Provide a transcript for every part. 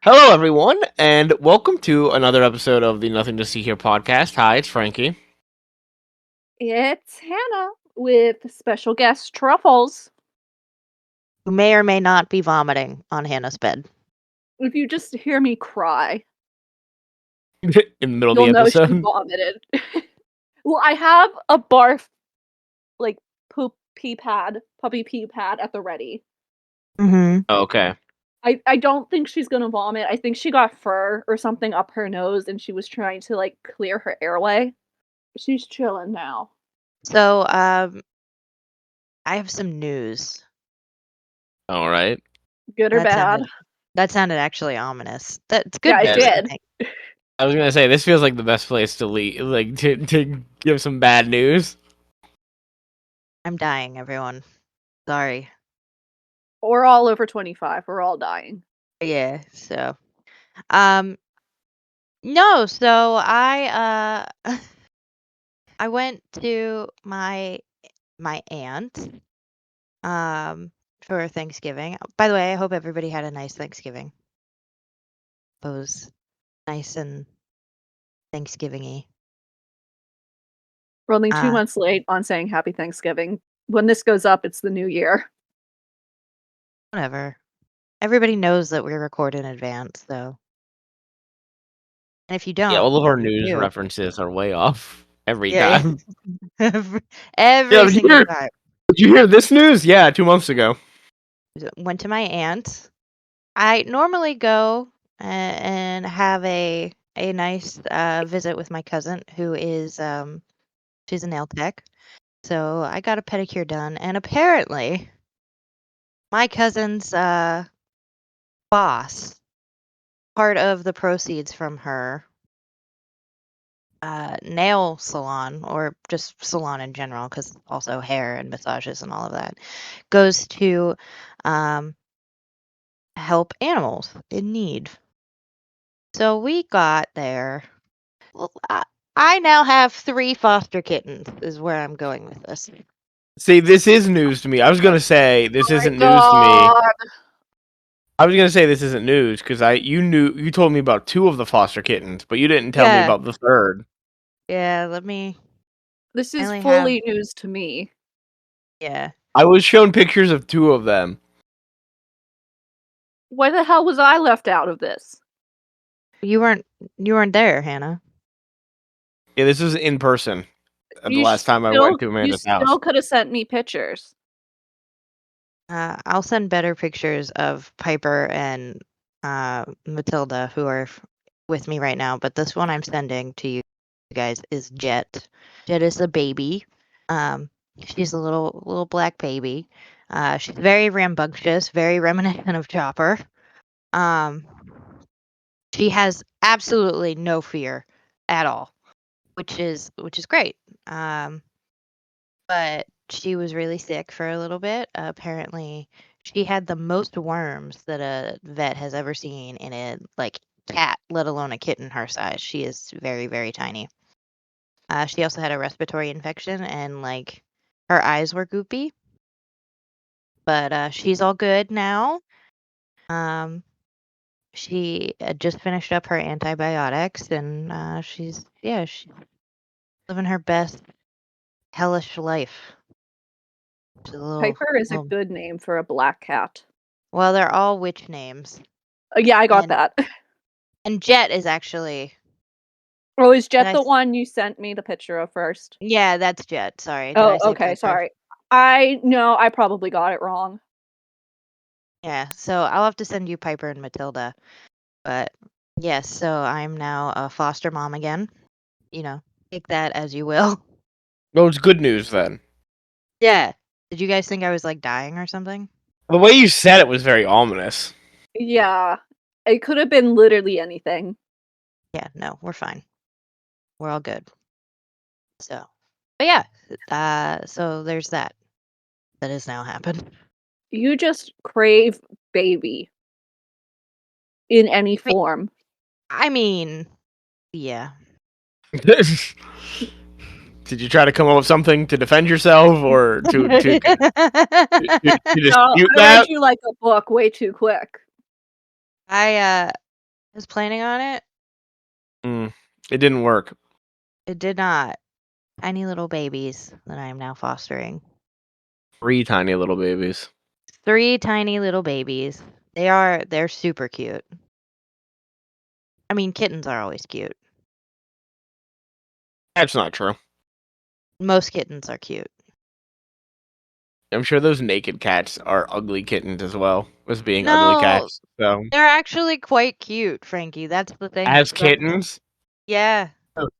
Hello, everyone, and welcome to another episode of the Nothing to See Here podcast. Hi, it's Frankie. It's Hannah with special guest Truffles. Who may or may not be vomiting on Hannah's bed. If you just hear me cry, In the middle you'll of the know she episode. vomited. Well, I have a barf, like puppy pee pad at the ready. Mm-hmm. Okay. I don't think she's gonna vomit. I think she got fur or something up her nose and she was trying to clear her airway. She's chilling now. So, I have some news. All right. Good or bad? That sounded actually ominous. That's good. Yeah, it news, I did. think. I was gonna say this feels like the best place to leave, to give some bad news. I'm dying, everyone. Sorry. We're all over 25. We're all dying. Yeah. So, no. So I went to my aunt for Thanksgiving. By the way, I hope everybody had a nice Thanksgiving. It was nice and Thanksgiving-y. We're only 2 months late on saying Happy Thanksgiving. When this goes up, it's the new year. Whatever. Everybody knows that we record in advance, though. And if you don't, Yeah, all of our news do. references are way off every time. Every single time. Did you hear this news? Yeah, 2 months ago. Went to my aunt's. I normally go and have a nice visit with my cousin, who is she's a nail tech. So I got a pedicure done, and apparently my cousin's boss, part of the proceeds from her nail salon, or just salon in general, because also hair and massages and all of that, goes to help animals in need. So we got there. Well, I now have 3 foster kittens, is where I'm going with this. See, this is news to me. I was gonna say this isn't news to me. I was gonna say this isn't news because you told me about 2 of the foster kittens, but you didn't tell me about the 3rd. Yeah, let me. This is fully news to me. Yeah. I was shown pictures of 2 of them. Why the hell was I left out of this? You weren't there, Hannah. Yeah, this was in person. The last time I went to Amanda's house. You still could have sent me pictures. I'll send better pictures of Piper and Matilda, who are with me right now. But this one I'm sending to you guys is Jet. Jet is a baby. She's a little black baby. She's very rambunctious, very reminiscent of Chopper. She has absolutely no fear at all, which is great. But she was really sick for a little bit. Apparently, she had the most worms that a vet has ever seen in a cat, let alone a kitten her size. She is very, very tiny. She also had a respiratory infection, and her eyes were goopy. But she's all good now. She just finished up her antibiotics, and she's living her best hellish life. Piper is a good name for a black cat. Well, they're all witch names. Yeah, I got that. And Jet is actually. Oh, is Jet the one you sent me the picture of first? Yeah, that's Jet. Sorry. Oh, okay. Sorry. I probably got it wrong. Yeah, so I'll have to send you Piper and Matilda. But yes, so I'm now a foster mom again. Take that as you will. Well, it's good news then. Yeah. Did you guys think I was dying or something? The way you said it was very ominous. Yeah. It could have been literally anything. Yeah, no, we're fine. We're all good. So, but yeah, so there's that. That has now happened. You just crave baby. In any form. I mean, yeah. Did you try to come up with something to defend yourself, or to dispute that? I read you like a book way too quick. I was planning on it. It didn't work. It did not. Tiny little babies that I am now fostering. 3 tiny little babies. 3 tiny little babies. They're super cute. I mean, kittens are always cute. That's not true. Most kittens are cute. I'm sure those naked cats are ugly kittens as well, as being ugly No, cats. So they're actually quite cute, Frankie. That's the thing. as kittens, Yeah.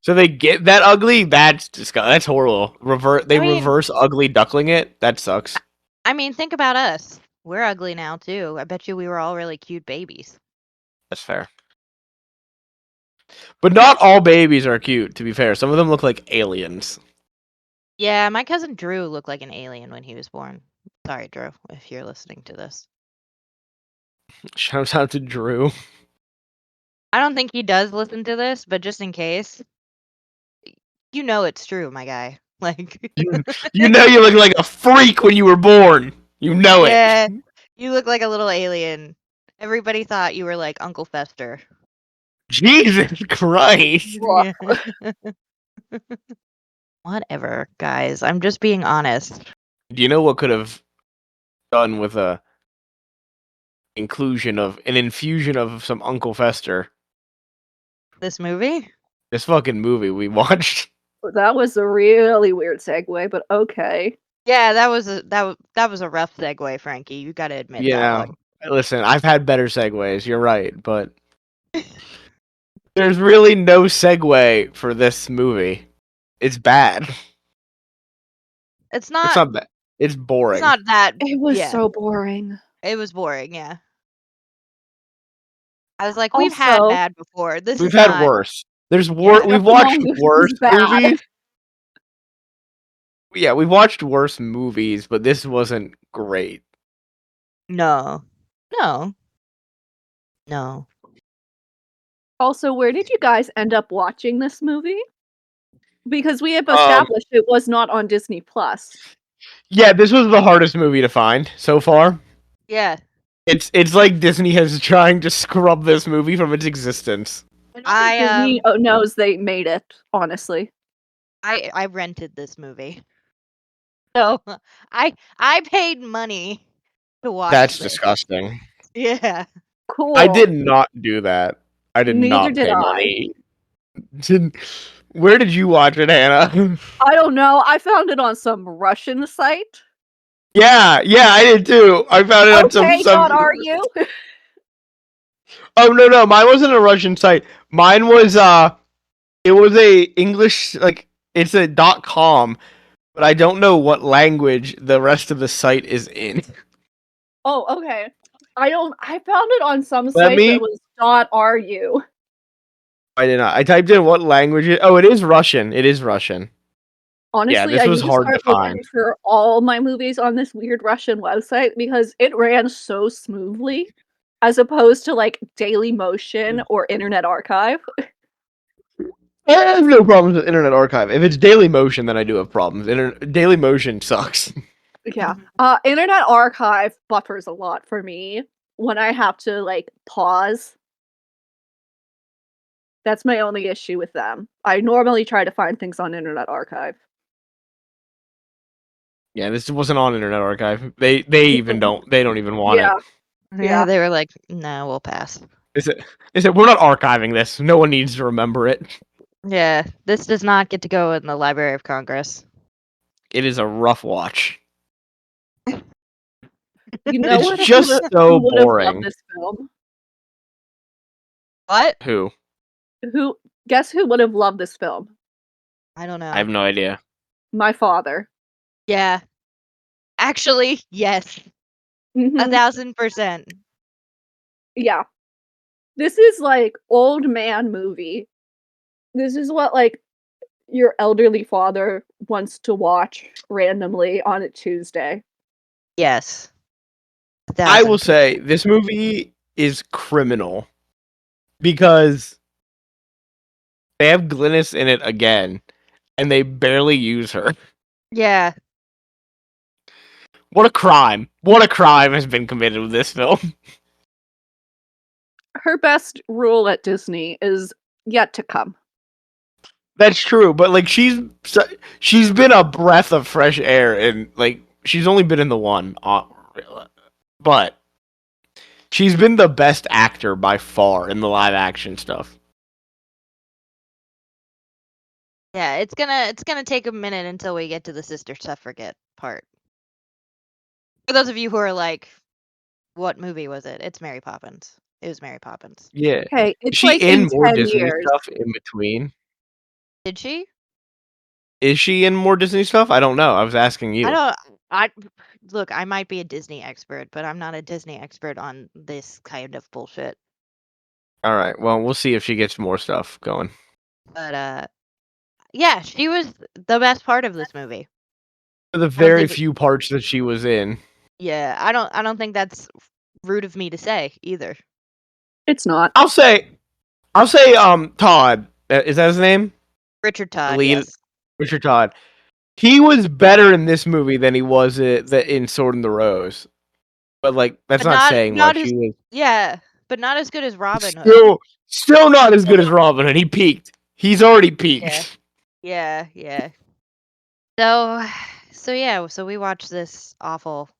so they get that ugly. That's disgusting. That's horrible. Reverse ugly duckling it. That sucks. I mean, think about us. We're ugly now too. I bet you we were all really cute babies. That's fair. But not all babies are cute. To be fair, some of them look like aliens. Yeah, my cousin Drew looked like an alien when he was born. Sorry, Drew, if you're listening to this. Shout out to Drew. I don't think he does listen to this, but just in case, you know it's true, my guy. Like, you know you look like a freak when you were born. You know it. yeah, you look like a little alien. Everybody thought you were like Uncle Fester. Jesus Christ. Yeah. Whatever, guys. I'm just being honest. Do you know what could have done with an infusion of some Uncle Fester? This movie? This fucking movie we watched. That was a really weird segue, but okay. Yeah, that was a rough segue, Frankie. You got to admit that one. Listen, I've had better segues. You're right, but there's really no segue for this movie. It's bad. It's not. It's not bad. It's boring. It's not that. It was so boring. It was boring. Yeah. I was like, we've had bad before. We've had worse. There's worse. We've watched worse movies. Yeah, we've watched worse movies, but this wasn't great. No. Also, where did you guys end up watching this movie? Because we have established it was not on Disney Plus. Yeah, this was the hardest movie to find so far. Yeah. It's like Disney is trying to scrub this movie from its existence. Disney knows they made it, honestly. I rented this movie. So I paid money to watch That's this. disgusting. Yeah. Cool. I did not do that. I did not pay money. Where did you watch it, Hannah? I don't know. I found it on some Russian site. Yeah, I did too. I found it on some. God, are you? Oh no, mine wasn't a Russian site. Mine was it was a English, like, it's a .com, but I don't know what language the rest of the site is in. Oh, okay. I found it on some site that was .ru. I did not. I typed in what language it. Oh, it is Russian. It is Russian. Honestly, yeah, this was hard to find. For all my movies on this weird Russian website because it ran so smoothly, as opposed to like Daily Motion or Internet Archive. I have no problems with Internet Archive. If it's Daily Motion, then I do have problems. Daily Motion sucks. Yeah. Internet Archive buffers a lot for me when I have to like pause. That's my only issue with them. I normally try to find things on Internet Archive. Yeah, this wasn't on Internet Archive. They don't even want it. Yeah, they were like, no, we'll pass. Is it we're not archiving this. No one needs to remember it. Yeah, this does not get to go in the Library of Congress. It is a rough watch. You know, it's just so boring. This film? What? Who? Guess who would have loved this film? I don't know. I have no idea. My father. Yeah. Actually, yes. 1,000%. Yeah. This is like old man movie. This is what like your elderly father wants to watch randomly on a Tuesday. Yes. 1,000%. I will say this movie is criminal because they have Glynis in it again and they barely use her. Yeah. What a crime. What a crime has been committed with this film. her best role at Disney is yet to come. That's true, but like she's been a breath of fresh air, and like she's only been in the one, but she's been the best actor by far in the live action stuff. Yeah, it's gonna take a minute until we get to the Sister Suffragette part. For those of you who are like, what movie was it? It's Mary Poppins. It was Mary Poppins. Yeah. Hey, Is it's she like in in more 10 Disney years. stuff in between? Did she? Is she in more Disney stuff? I don't know. I was asking you. Look, I might be a Disney expert, but I'm not a Disney expert on this kind of bullshit. All right. Well, we'll see if she gets more stuff going. But yeah, she was the best part of this movie. For the very few parts that she was in. Yeah, I don't think that's rude of me to say either. It's not. I'll say Todd. Is that his name? Richard Todd. Yes. Richard Todd. He was better in this movie than he was in Sword in the Rose. But like that's not saying much. Yeah, but not as good as Robin Hood. Still not as good as Robin Hood. He peaked. He's already peaked. Yeah. So yeah, so we watched this awful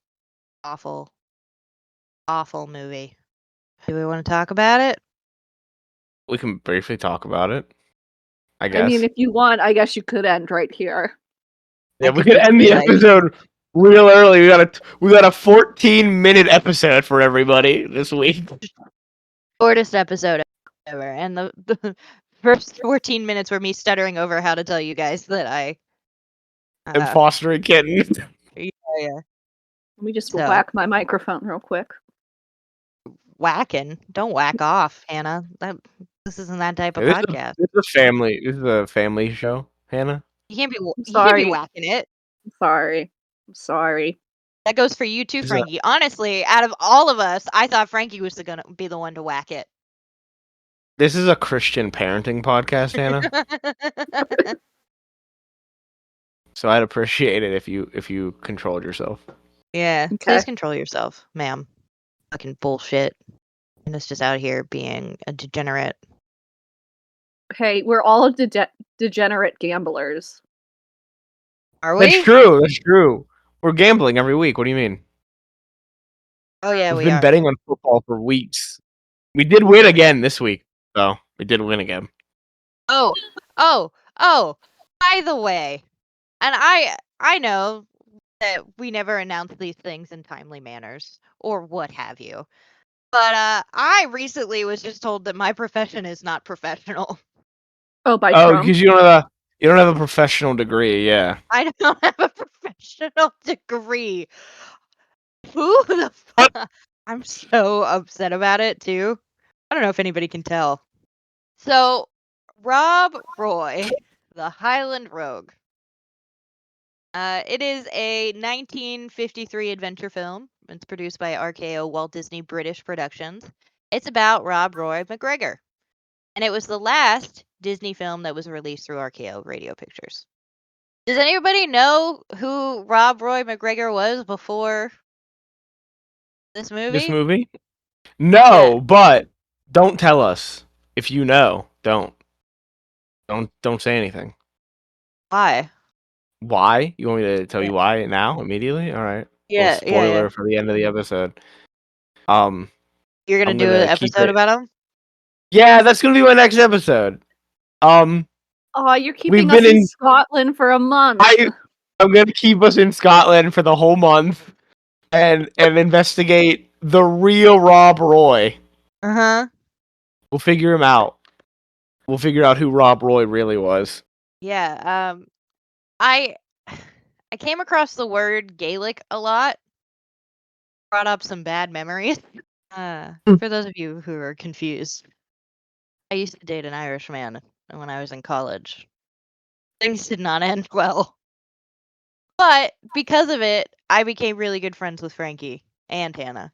movie. Do we want to talk about it? We can briefly talk about it, I guess. I mean, if you want, I guess you could end right here. Yeah, we could end the episode real early. We got a 14-minute episode for everybody this week. Shortest episode ever, and the first 14 minutes were me stuttering over how to tell you guys that I am fostering kittens. Yeah. Let me just whack my microphone real quick. Whacking? Don't whack off, Hannah. This isn't that type of podcast. This is a family show, Hannah. You can't be whacking it. I'm sorry. That goes for you too, Frankie. Honestly, out of all of us, I thought Frankie was gonna be the one to whack it. This is a Christian parenting podcast, Hannah. So I'd appreciate it if you controlled yourself. Yeah, please control yourself, ma'am. Fucking bullshit. And it's just out here being a degenerate. Hey, we're all degenerate gamblers. Are we? That's true. We're gambling every week. What do you mean? Oh yeah, We've been betting on football for weeks. We did win again this week, though. We did win again. Oh! By the way, and I know that we never announce these things in timely manners, or what have you. But I recently was just told that my profession is not professional. Oh, by Trump? Because you don't have a professional degree, yeah. I don't have a professional degree. Who the fuck? I'm so upset about it too. I don't know if anybody can tell. So, Rob Roy, the Highland Rogue. It is a 1953 adventure film. It's produced by RKO Walt Disney British Productions. It's about Rob Roy McGregor. And it was the last Disney film that was released through RKO Radio Pictures. Does anybody know who Rob Roy McGregor was before this movie? No, but don't tell us. If you know, don't say anything. Why? Why? You want me to tell you why now? Immediately? All right. Yeah. Spoiler for the end of the episode. You're gonna do an episode about him? Yeah, that's gonna be my next episode. Oh, you're keeping us in Scotland for a month. I'm gonna keep us in Scotland for the whole month and investigate the real Rob Roy. Uh-huh. We'll figure him out. We'll figure out who Rob Roy really was. Yeah, I came across the word Gaelic a lot. Brought up some bad memories. For those of you who are confused, I used to date an Irishman when I was in college. Things did not end well. But because of it, I became really good friends with Frankie and Hannah.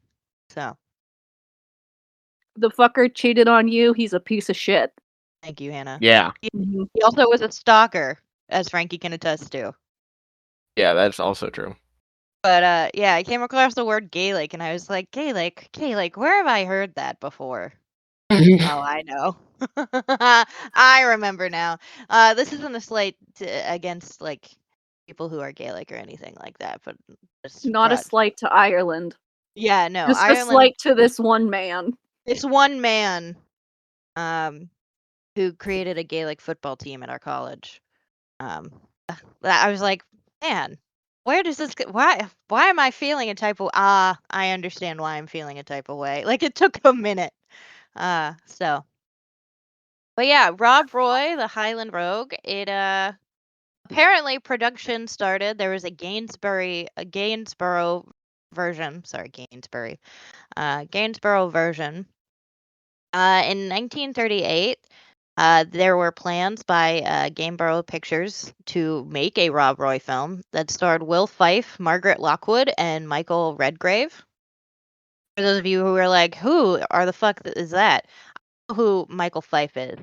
So. The fucker cheated on you. He's a piece of shit. Thank you, Hannah. Yeah. He also was a stalker, as Frankie can attest to. Yeah, that's also true. But yeah, I came across the word Gaelic and I was like, Gaelic, where have I heard that before? Oh, I know. I remember now. This isn't a slight against like people who are Gaelic or anything like that, but Not a slight to Ireland. Yeah, no, just Ireland. A slight to this one man. This one man, who created a Gaelic football team at our college. I was like, man, where does this get? Why am I feeling a type of? I understand why I'm feeling a type of way. Like it took a minute. So. But yeah, Rob Roy, the Highland Rogue, it apparently production started. There was a Gainsborough version. Sorry, Gainsborough version. In 1938, there were plans by Gainsborough Pictures to make a Rob Roy film that starred Will Fife, Margaret Lockwood, and Michael Redgrave. For those of you who are like, who are the fuck is that? I know who Michael Fife is.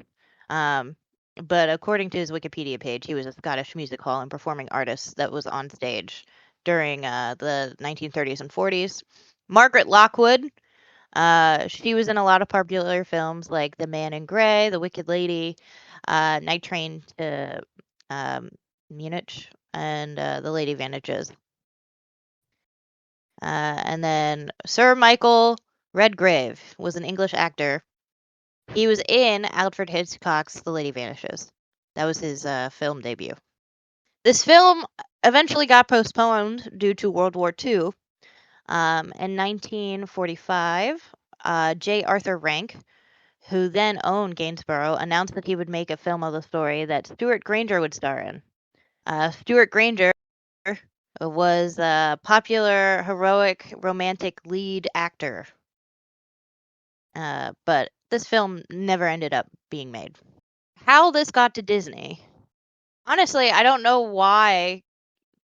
But according to his Wikipedia page, he was a Scottish music hall and performing artist that was on stage during the 1930s and 40s. Margaret Lockwood, she was in a lot of popular films like The Man in Grey, The Wicked Lady, Night Train to Munich, and The Lady Vanishes. And then Sir Michael Redgrave was an English actor. He was in Alfred Hitchcock's The Lady Vanishes. That was his film debut. This film eventually got postponed due to World War II. In 1945, J. Arthur Rank, who then owned Gainsborough, announced that he would make a film of the story that Stuart Granger would star in. Stuart Granger was a popular, heroic, romantic lead actor. But this film never ended up being made. How this got to Disney? Honestly, I don't know why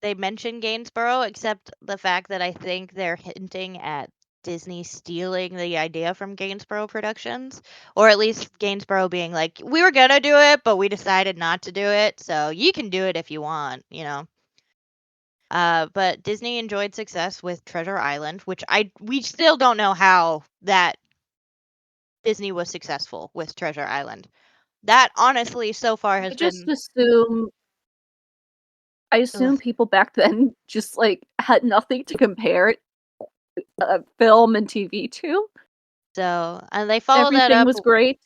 they mention Gainsborough, except the fact that I think they're hinting at Disney stealing the idea from Gainsborough Productions, or at least Gainsborough being like, we were gonna do it, but we decided not to do it, so you can do it if you want, you know. But Disney enjoyed success with Treasure Island, which we still don't know how that Disney was successful with Treasure Island. That honestly so far has been. I assume people back then just like had nothing to compare film and TV to. So, and they followed that up. Everything was great.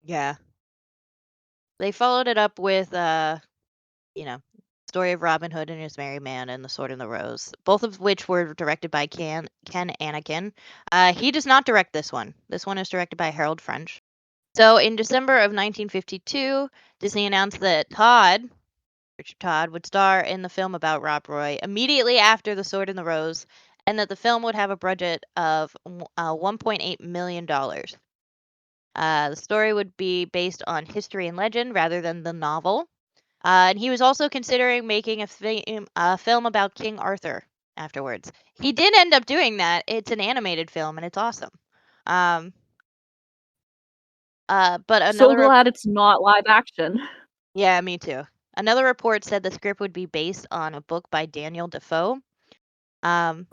Yeah. They followed it up with, Story of Robin Hood and His Merry Man and The Sword and the Rose, both of which were directed by Ken Anakin. He does not direct this one. This one is directed by Harold French. So in December of 1952, Disney announced that Richard Todd, would star in the film about Rob Roy immediately after The Sword and the Rose, and that the film would have a budget of $1.8 million. The story would be based on history and legend rather than the novel. And he was also considering making a film about King Arthur afterwards. He did end up doing that. It's an animated film, and it's awesome. But so glad it's not live action. Yeah, me too. Another report said the script would be based on a book by Daniel Defoe. And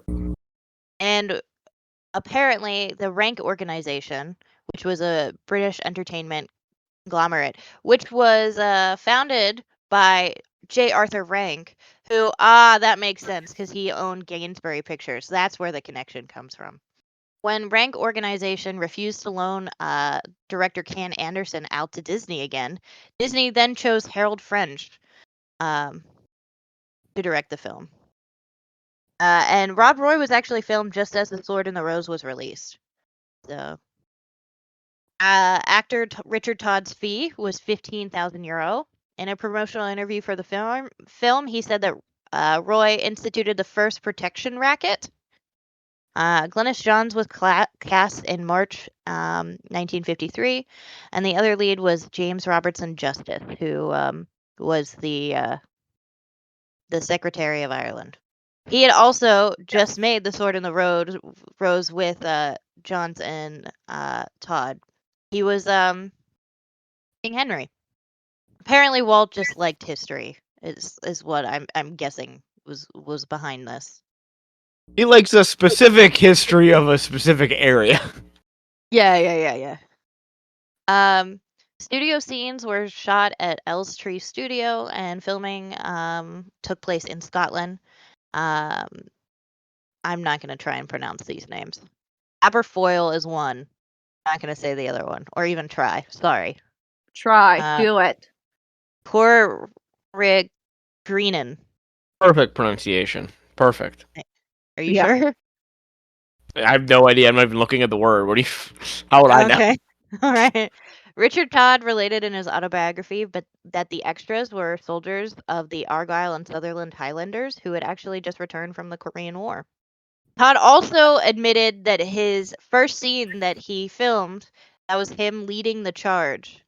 apparently the Rank organization, which was a British entertainment conglomerate, which was founded by J. Arthur Rank, who, that makes sense because he owned Gainsborough Pictures. That's where the connection comes from. When Rank Organization refused to loan director Ken Anderson out to Disney again, Disney then chose Harold French to direct the film. And Rob Roy was actually filmed just as The Sword and the Rose was released. So, actor Richard Todd's fee was €15,000. In a promotional interview for the film, he said that Roy instituted the first protection racket. Glynis Johns was cast in March 1953, and the other lead was James Robertson Justice, who was the Secretary of Ireland. He had also just made The Sword and the Rose with Johns and Todd. He was King Henry. Apparently, Walt just liked history. Is what I'm guessing was behind this. He likes a specific history of a specific area. Yeah. Studio scenes were shot at Elstree Studio, and filming took place in Scotland. I'm not going to try and pronounce these names. Aberfoyle is one. I'm not going to say the other one, or even try. Sorry. Try. Do it. Poor Rick Greenan. Perfect pronunciation. Perfect. Are you sure? I have no idea. I'm not even looking at the word. What do you? How would I know? Okay. All right. Richard Todd related in his autobiography, but that the extras were soldiers of the Argyll and Sutherland Highlanders who had actually just returned from the Korean War. Todd also admitted that his first scene that he filmed, that was him leading the charge,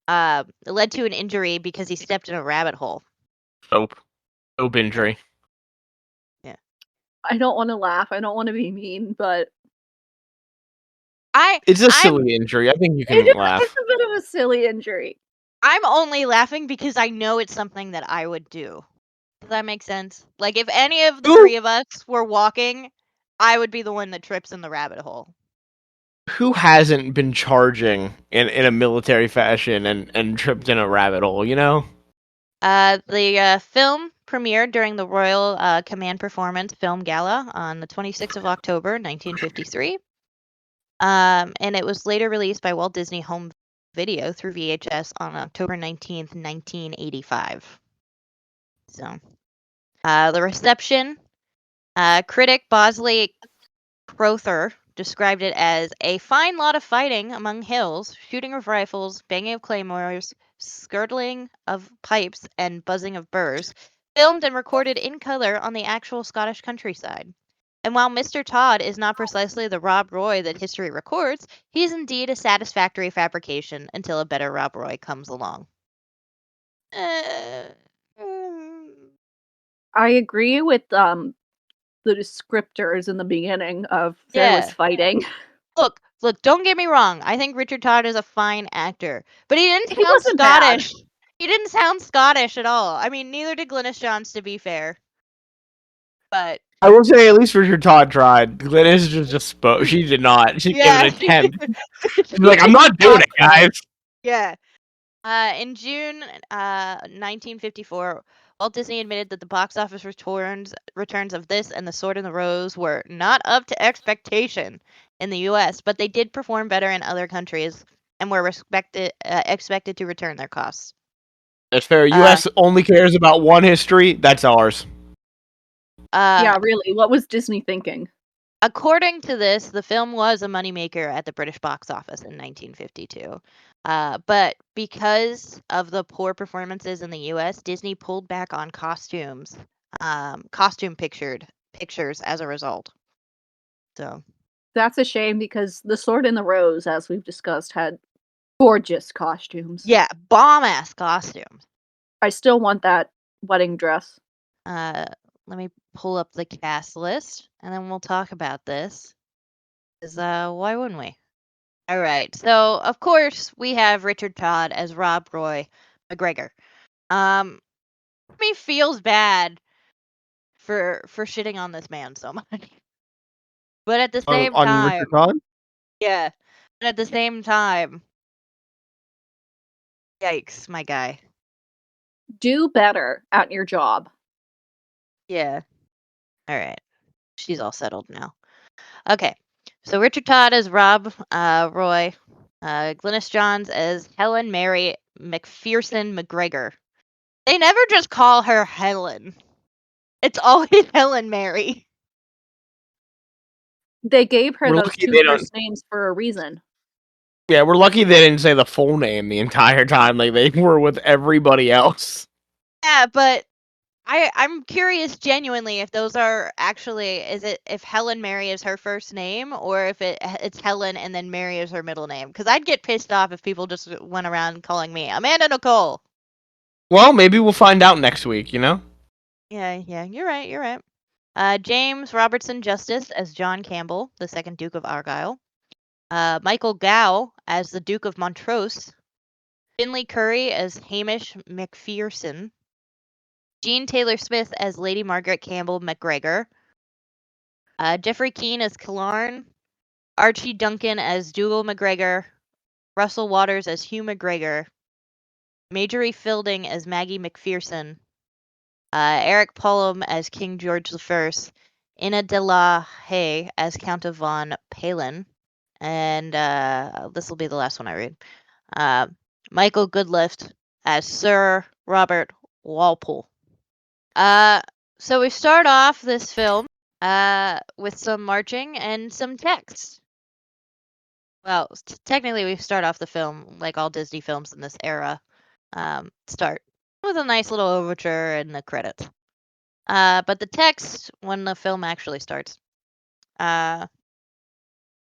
led to an injury because he stepped in a rabbit hole. Soap injury. Yeah. I don't want to laugh. I don't want to be mean, but it's a silly injury. I think you can laugh. It's a bit of a silly injury. I'm only laughing because I know it's something that I would do. Does that make sense? Like, if any of the three of us were walking, I would be the one that trips in the rabbit hole. Who hasn't been charging in a military fashion and tripped in a rabbit hole, you know? The film premiered during the Royal Command Performance Film Gala on the 26th of October, 1953. And it was later released by Walt Disney Home Video through VHS on October 19th, 1985. So, the reception, critic Bosley Crowther described it as a fine lot of fighting among hills, shooting of rifles, banging of claymores, skirtling of pipes, and buzzing of burrs, filmed and recorded in color on the actual Scottish countryside. And while Mr. Todd is not precisely the Rob Roy that history records, he is indeed a satisfactory fabrication until a better Rob Roy comes along. I agree with the descriptors in the beginning of there was fighting. Look, don't get me wrong. I think Richard Todd is a fine actor, but he didn't sound wasn't Scottish. bad. He didn't sound Scottish at all. I mean, neither did Glynis Johns, to be fair. But I will say, at least Richard Todd tried. Glynis just spoke. She did not. She gave an attempt. She's like, I'm not doing it, guys. Yeah. In June 1954, Walt Disney admitted that the box office returns of this and The Sword in the Rose were not up to expectation in the U.S., but they did perform better in other countries and were expected to return their costs. That's fair. U.S. only cares about one history. That's ours. Yeah, really. What was Disney thinking? According to this, the film was a moneymaker at the British box office in 1952. But because of the poor performances in the U.S., Disney pulled back on costume pictures as a result. So that's a shame because The Sword in the Rose, as we've discussed, had gorgeous costumes. Yeah, bomb-ass costumes. I still want that wedding dress. Let me pull up the cast list, and then we'll talk about this. Because why wouldn't we? All right. So, of course, we have Richard Todd as Rob Roy McGregor. Me feels bad for shitting on this man so much. But at the same time, on Richard Todd? Yeah. But at the same time, yikes, my guy. Do better at your job. Yeah. All right. She's all settled now. Okay. So Richard Todd as Rob Roy. Glynis Johns as Helen Mary McPherson McGregor. They never just call her Helen. It's always Helen Mary. They gave her those two first names for a reason. Yeah, we're lucky they didn't say the full name the entire time like they were with everybody else. Yeah, but I'm curious genuinely if those are actually, if Helen Mary is her first name or if it's Helen and then Mary is her middle name. Because I'd get pissed off if people just went around calling me Amanda Nicole. Well, maybe we'll find out next week, you know? Yeah, you're right. James Robertson Justice as John Campbell, the second Duke of Argyll. Michael Gow as the Duke of Montrose. Finley Curry as Hamish McPherson. Jean Taylor-Smith as Lady Margaret Campbell McGregor. Jeffrey Keane as Killarn. Archie Duncan as Dougal McGregor. Russell Waters as Hugh McGregor, Marjorie Fielding as Maggie McPherson, Eric Pullum as King George I, Ina de la Haye as Count of Von Palen, and this will be the last one I read. Michael Goodlift as Sir Robert Walpole. So we start off this film with some marching and some text. Well, technically we start off the film like all Disney films in this era. Start with a nice little overture and the credits. But the text, when the film actually starts,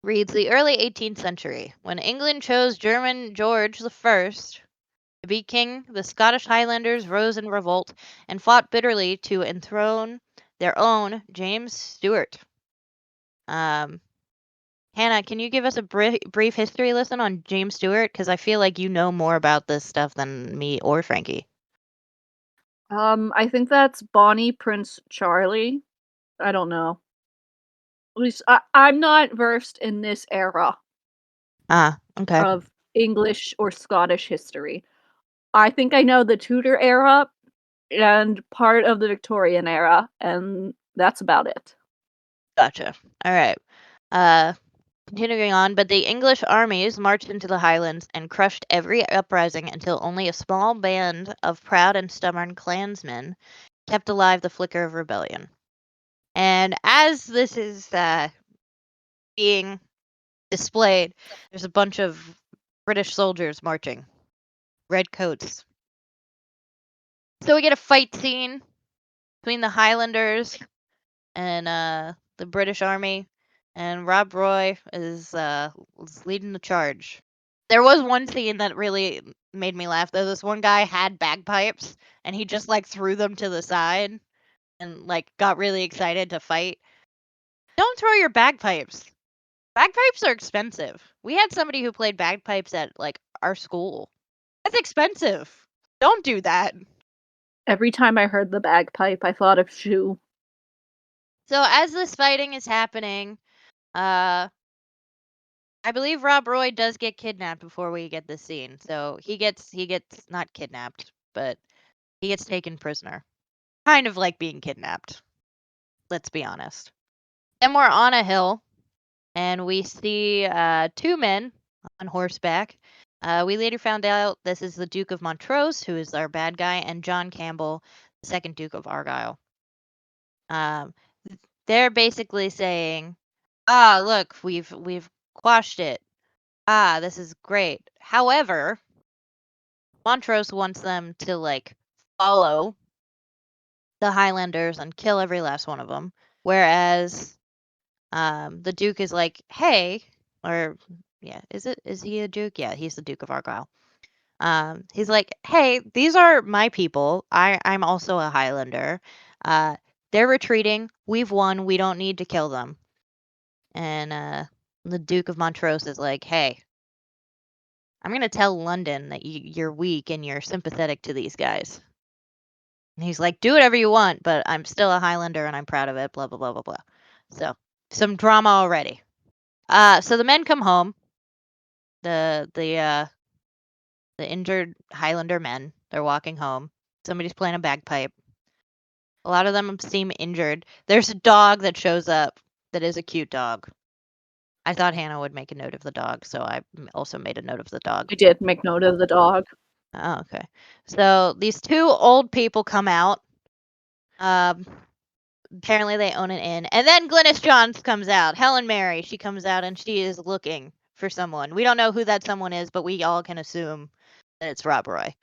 reads the early 18th century. When England chose German George I to be king, the Scottish Highlanders rose in revolt and fought bitterly to enthrone their own James Stuart. Hannah, can you give us a brief history lesson on James Stuart? Because I feel like you know more about this stuff than me or Frankie. I think that's Bonnie Prince Charlie. I don't know. At least I'm not versed in this era. Okay. Of English or Scottish history. I think I know the Tudor era and part of the Victorian era, and that's about it. Gotcha. All right. Continuing on, but the English armies marched into the Highlands and crushed every uprising until only a small band of proud and stubborn clansmen kept alive the flicker of rebellion. And as this is being displayed, there's a bunch of British soldiers marching, red coats. So we get a fight scene between the Highlanders and the British army, and Rob Roy is leading the charge. There was one scene that really made me laugh. Though this one guy had bagpipes, and he just like threw them to the side, and like got really excited to fight. Don't throw your bagpipes. Bagpipes are expensive. We had somebody who played bagpipes at like our school. That's expensive. Don't do that. Every time I heard the bagpipe, I thought of Shoe. So as this fighting is happening, I believe Rob Roy does get kidnapped before we get this scene. So he gets not kidnapped, but he gets taken prisoner. Kind of like being kidnapped. Let's be honest. Then we're on a hill, and we see two men on horseback. We later found out this is the Duke of Montrose, who is our bad guy, and John Campbell, the second Duke of Argyll. They're basically saying, look, we've quashed it. This is great. However, Montrose wants them to like follow the Highlanders and kill every last one of them, whereas the Duke is like, hey, or yeah, is he a Duke? Yeah, he's the Duke of Argyll. He's like, hey, these are my people. I'm also a Highlander. They're retreating. We've won. We don't need to kill them. And the Duke of Montrose is like, hey, I'm going to tell London that you're weak and you're sympathetic to these guys. And he's like, do whatever you want, but I'm still a Highlander and I'm proud of it, blah, blah, blah, blah, blah. So, some drama already. So the men come home. The injured Highlander men, they're walking home. Somebody's playing a bagpipe. A lot of them seem injured. There's a dog that shows up that is a cute dog. I thought Hannah would make a note of the dog, so I also made a note of the dog. I did make note of the dog. Oh, okay. So these two old people come out. Apparently they own an inn. And then Glynis Johns comes out. Helen Mary, she comes out and she is looking for someone. We don't know who that someone is, but we all can assume that it's Rob Roy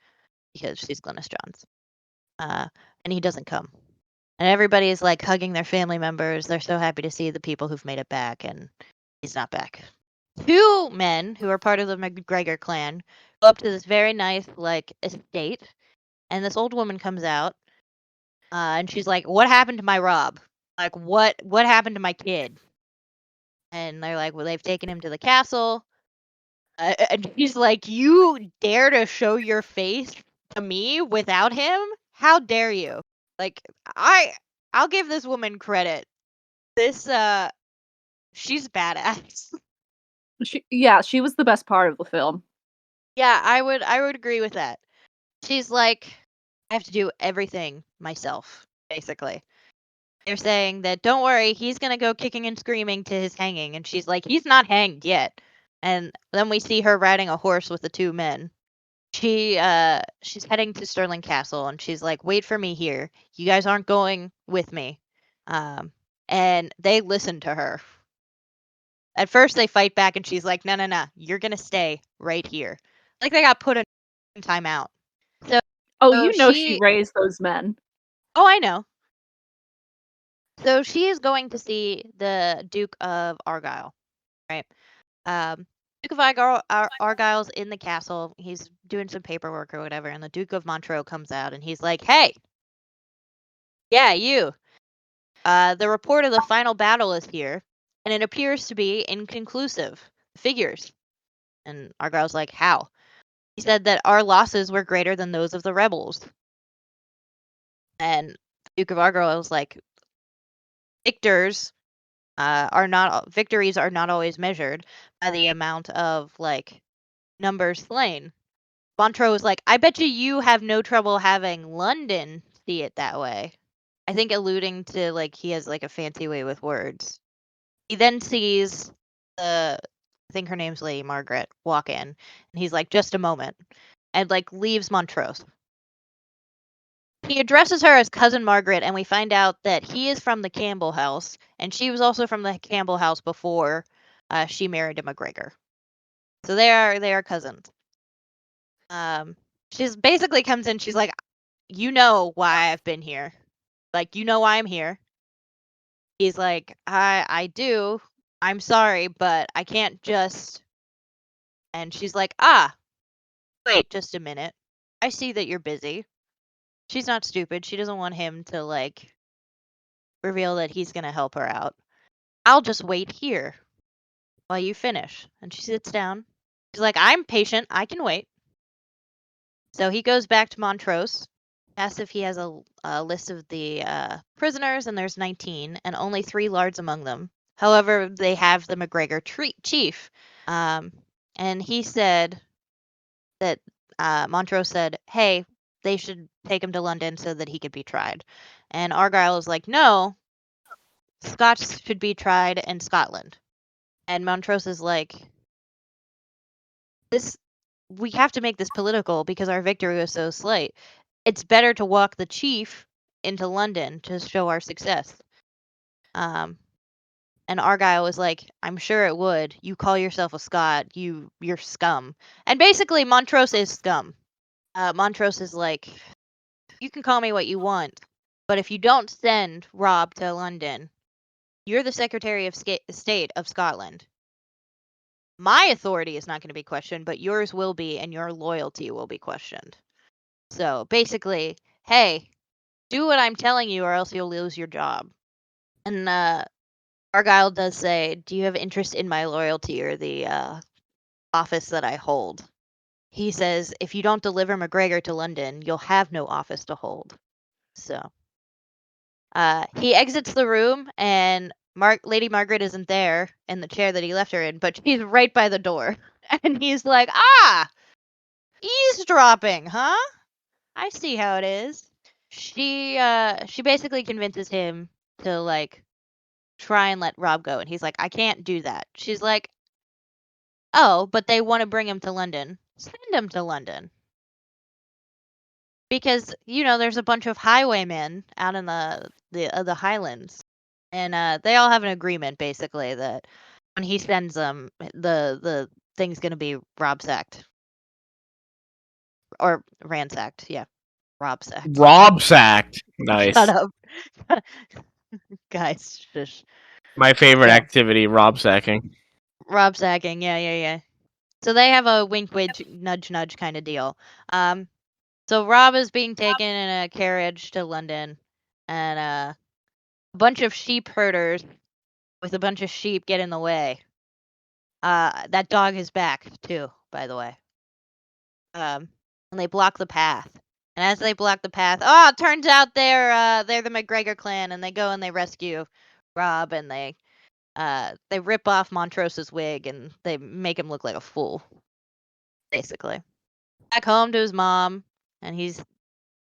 because she's Glynis Johns. And he doesn't come. And everybody is like hugging their family members. They're so happy to see the people who've made it back, and he's not back. Two men who are part of the McGregor clan go up to this very nice like estate, and this old woman comes out, and she's like, "What happened to my Rob? Like, what happened to my kid?" And they're like, "Well, they've taken him to the castle." And she's like, "You dare to show your face to me without him? How dare you?" Like, I'll give this woman credit. This she's badass. She was the best part of the film. Yeah, I would agree with that. She's like, I have to do everything myself, basically. They're saying that, don't worry, he's going to go kicking and screaming to his hanging. And she's like, he's not hanged yet. And then we see her riding a horse with the two men. She's heading to Stirling Castle, and she's like, wait for me here. You guys aren't going with me. And they listen to her. At first, they fight back, and she's like, no, you're going to stay right here. Like they got put in timeout. So she raised those men. Oh, I know. So she is going to see the Duke of Argyle, right? Duke of Argyle's in the castle. He's doing some paperwork or whatever, and the Duke of Montreux comes out, and he's like, hey, yeah, you. The report of the final battle is here, and it appears to be inconclusive. Figures. And Argyle's like, how? He said that our losses were greater than those of the rebels. And Duke of Argyle was like, victories are not always measured by the amount of like numbers slain. Montreux was like, I bet you have no trouble having London see it that way. I think alluding to like he has like a fancy way with words. He then sees I think her name's Lady Margaret walk in, and he's like, just a moment, and like leaves Montrose. He addresses her as Cousin Margaret, and we find out that he is from the Campbell house, and she was also from the Campbell house before she married a McGregor. So they are cousins. She's basically comes in, she's like, you know why I've been here. Like, you know why I'm here. He's like, I do. I'm sorry, but I can't just... And she's like, wait just a minute. I see that you're busy. She's not stupid. She doesn't want him to, like, reveal that he's going to help her out. I'll just wait here while you finish. And she sits down. She's like, I'm patient. I can wait. So he goes back to Montrose, asks if he has a list of the prisoners, and there's 19, and only 3 lards among them. However, they have the McGregor chief. And he said that Montrose said, hey, they should take him to London so that he could be tried. And Argyle is like, no, Scots should be tried in Scotland. And Montrose is like, we have to make this political because our victory was so slight. It's better to walk the chief into London to show our success. And Argyle was like, I'm sure it would. You call yourself a Scot, you're scum. And basically, Montrose is scum. Montrose is like, you can call me what you want, but if you don't send Rob to London, you're the Secretary of State of Scotland. My authority is not going to be questioned, but yours will be, and your loyalty will be questioned. So basically, hey, do what I'm telling you or else you'll lose your job. And Argyle does say, do you have interest in my loyalty or the office that I hold? He says, if you don't deliver McGregor to London, you'll have no office to hold. So he exits the room, and Lady Margaret isn't there in the chair that he left her in, but she's right by the door. And he's like, eavesdropping, huh? I see how it is. She basically convinces him to like try and let Rob go, and he's like, I can't do that. She's like, oh, but they want to bring him to London. Send him to London. Because, there's a bunch of highwaymen out in the Highlands. And they all have an agreement, basically, that when he sends them, the thing's going to be Rob-sacked. Or ransacked, yeah. Rob-sacked. Rob-sacked. Nice. Shut up. Guys, just... My favorite activity, Rob-sacking. Rob-sacking, yeah. So they have a wink-wink, nudge-nudge kind of deal. So Rob is being taken in a carriage to London, and a bunch of sheep herders with a bunch of sheep get in the way. That dog is back too, by the way. And they block the path. And as they block the path, it turns out they're the McGregor clan, and they go and they rescue Rob, and they rip off Montrose's wig, and they make him look like a fool, basically. back home to his mom, and he's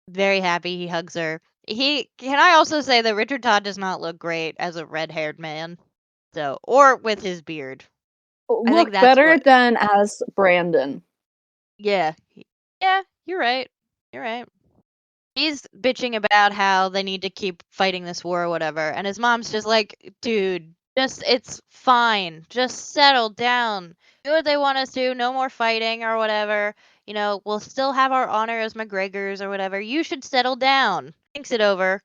very happy. He hugs her. Can I also say that Richard Todd does not look great as a red-haired man, or with his beard. I think that's better than as Brandon. Yeah, you're right. He's bitching about how they need to keep fighting this war or whatever, and his mom's just like, dude, it's fine. Just settle down. Do what they want us to. No more fighting or whatever. We'll still have our honor as McGregors or whatever. You should settle down. Thinks it over.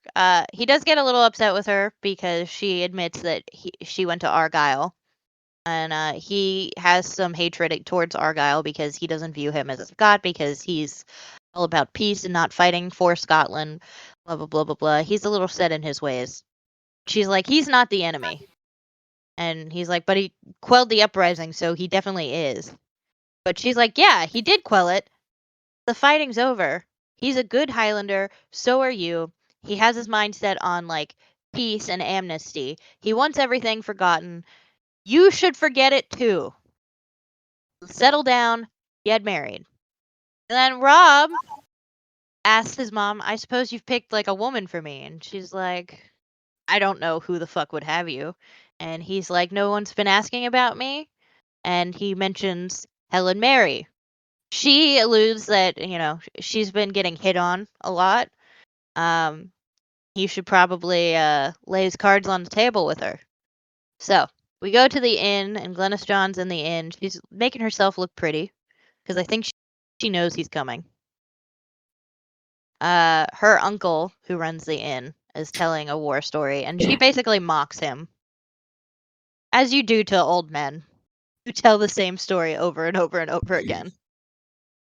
He does get a little upset with her because she admits that she went to Argyle. And he has some hatred towards Argyle because he doesn't view him as a Scot because he's all about peace and not fighting for Scotland, blah, blah, blah, blah, blah. He's a little set in his ways. She's like, he's not the enemy. And he's like, but he quelled the uprising, so he definitely is. But she's like, yeah, he did quell it. The fighting's over. He's a good Highlander. So are you. He has his mindset on, peace and amnesty. He wants everything forgotten. You should forget it, too. Settle down. Get married. And then Rob asks his mom, I suppose you've picked, a woman for me. And she's like, I don't know who the fuck would have you. And he's like, no one's been asking about me. And he mentions Helen Mary. She alludes that, she's been getting hit on a lot. He should probably lay his cards on the table with her. So we go to the inn, and Glenys John's in the inn. She's making herself look pretty because I think she knows he's coming. Her uncle, who runs the inn, is telling a war story, and she basically mocks him, as you do to old men who tell the same story over and over and over again.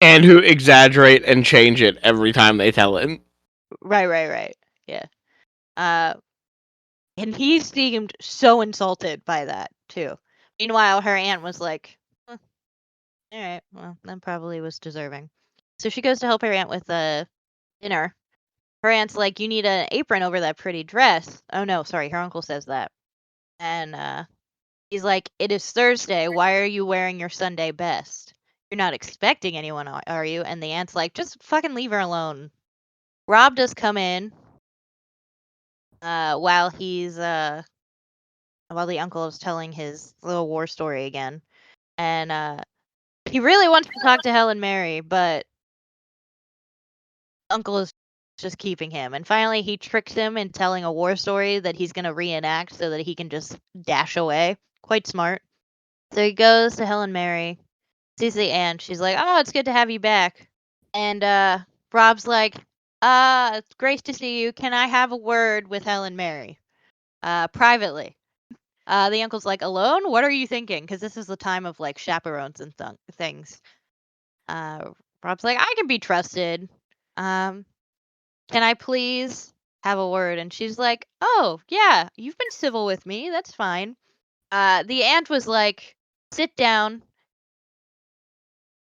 And who exaggerate and change it every time they tell it. Right. Yeah. And he seemed so insulted by that, too. Meanwhile, her aunt was like, all right, well, that probably was deserving. So she goes to help her aunt with dinner. Her aunt's like, you need an apron over that pretty dress. Oh, no, sorry, her uncle says that. And he's like, it is Thursday. Why are you wearing your Sunday best? You're not expecting anyone, are you? And the aunt's like, just fucking leave her alone. Rob does come in while the uncle is telling his little war story again. And he really wants to talk to Helen Mary, but uncle is just keeping him. And finally, he tricks him in telling a war story that he's going to reenact so that he can just dash away. Quite smart. So he goes to Helen Mary, sees the aunt. She's like, oh, it's good to have you back. And Rob's like, it's great to see you. Can I have a word with Helen Mary? Privately. The uncle's like, alone? What are you thinking? Because this is the time of, chaperones and things. Rob's like, I can be trusted. Can I please have a word? And she's like, oh, yeah, you've been civil with me. That's fine. The aunt was like, sit down.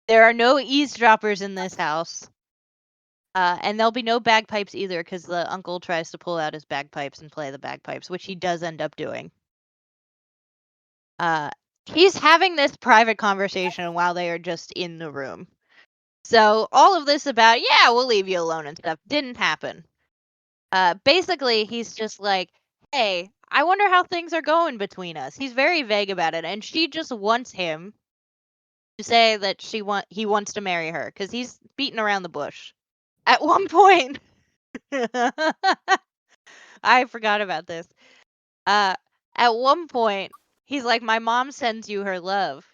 There are no eavesdroppers in this house. And there'll be no bagpipes either because the uncle tries to pull out his bagpipes and play the bagpipes, which he does end up doing. He's having this private conversation while they are just in the room. So all of this about, yeah, we'll leave you alone and stuff didn't happen. Basically, he's just like, hey, I wonder how things are going between us. He's very vague about it, and she just wants him to say that he wants to marry her because he's beating around the bush. At one point, I forgot about this. At one point, he's like, my mom sends you her love.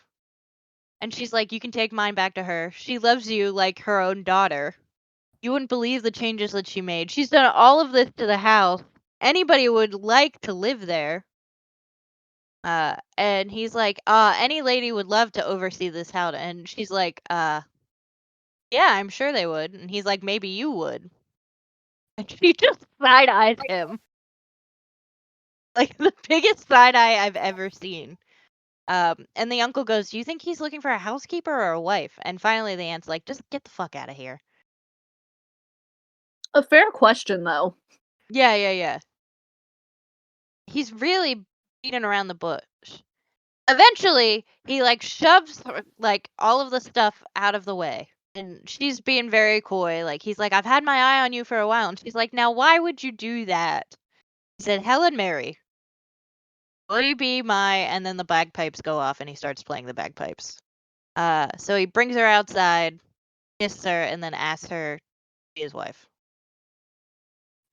And she's like, you can take mine back to her. She loves you like her own daughter. You wouldn't believe the changes that she made. She's done all of this to the house. Anybody would like to live there. And he's like, any lady would love to oversee this house. And she's like, yeah, I'm sure they would. And he's like, maybe you would. And she just side-eyes him. Like the biggest side-eye I've ever seen. And the uncle goes, do you think he's looking for a housekeeper or a wife? And finally the aunt's like, just get the fuck out of here. A fair question, though. Yeah. He's really beating around the bush. Eventually, he shoves all of the stuff out of the way. And she's being very coy. Like, he's like, I've had my eye on you for a while. And she's like, now why would you do that? He said, Helen Mary, will you be my... And then the bagpipes go off and he starts playing the bagpipes. So he brings her outside, kisses her, and then asks her to be his wife.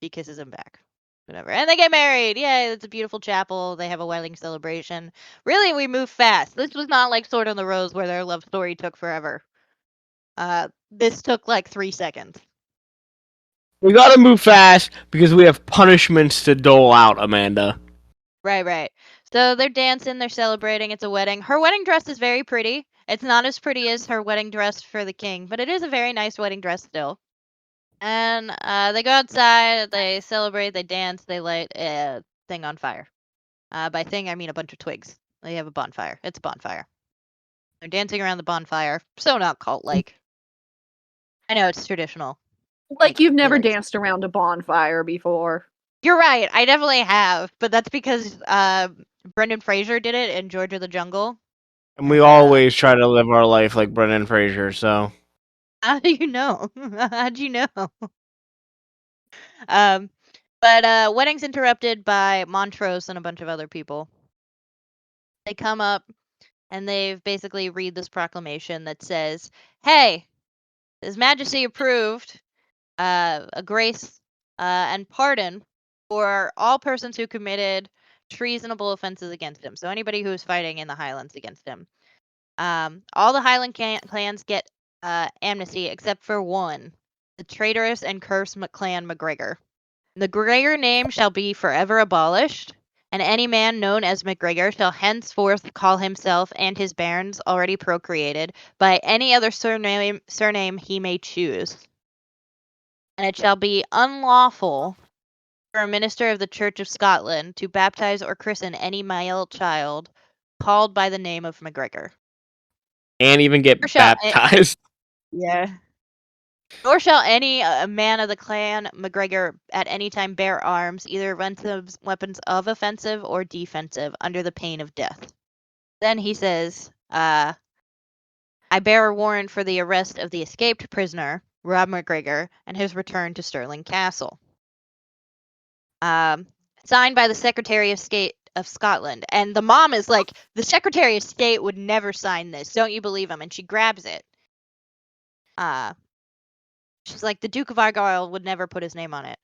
She kisses him back. Whatever. And they get married. Yay, it's a beautiful chapel. They have a wedding celebration. Really, we move fast. This was not like Sword in the Rose where their love story took forever. This took like 3 seconds. We gotta move fast because we have punishments to dole out, Amanda. Right. So they're dancing, they're celebrating, it's a wedding. Her wedding dress is very pretty. It's not as pretty as her wedding dress for the king, but it is a very nice wedding dress still. And they go outside, they celebrate, they dance, they light a thing on fire. By thing, I mean a bunch of twigs. They have a bonfire. It's a bonfire. They're dancing around the bonfire. So not cult-like. I know, it's traditional. Like you've never danced around a bonfire before. You're right. I definitely have, but that's because Brendan Fraser did it in George of the Jungle. And we always try to live our life like Brendan Fraser, so... How do you know? How'd you know? But wedding's interrupted by Montrose and a bunch of other people. They come up and they've basically read this proclamation that says, hey, His Majesty approved a grace and pardon for all persons who committed treasonable offenses against him. So anybody who is fighting in the Highlands against him. All the Highland clans get amnesty except for one, the traitorous and cursed clan MacGregor. The MacGregor name shall be forever abolished, and any man known as MacGregor shall henceforth call himself and his bairns already procreated by any other surname he may choose. And it shall be unlawful for a minister of the Church of Scotland to baptize or christen any male child called by the name of MacGregor. And even get baptized. Yeah. Nor shall any man of the clan MacGregor at any time bear arms, either weapons of offensive or defensive, under the pain of death. Then he says, I bear a warrant for the arrest of the escaped prisoner, Rob MacGregor, and his return to Stirling Castle. Signed by the Secretary of State of Scotland. And the mom is like, the Secretary of State would never sign this. Don't you believe him? And she grabs it. She's like, the Duke of Argyll would never put his name on it.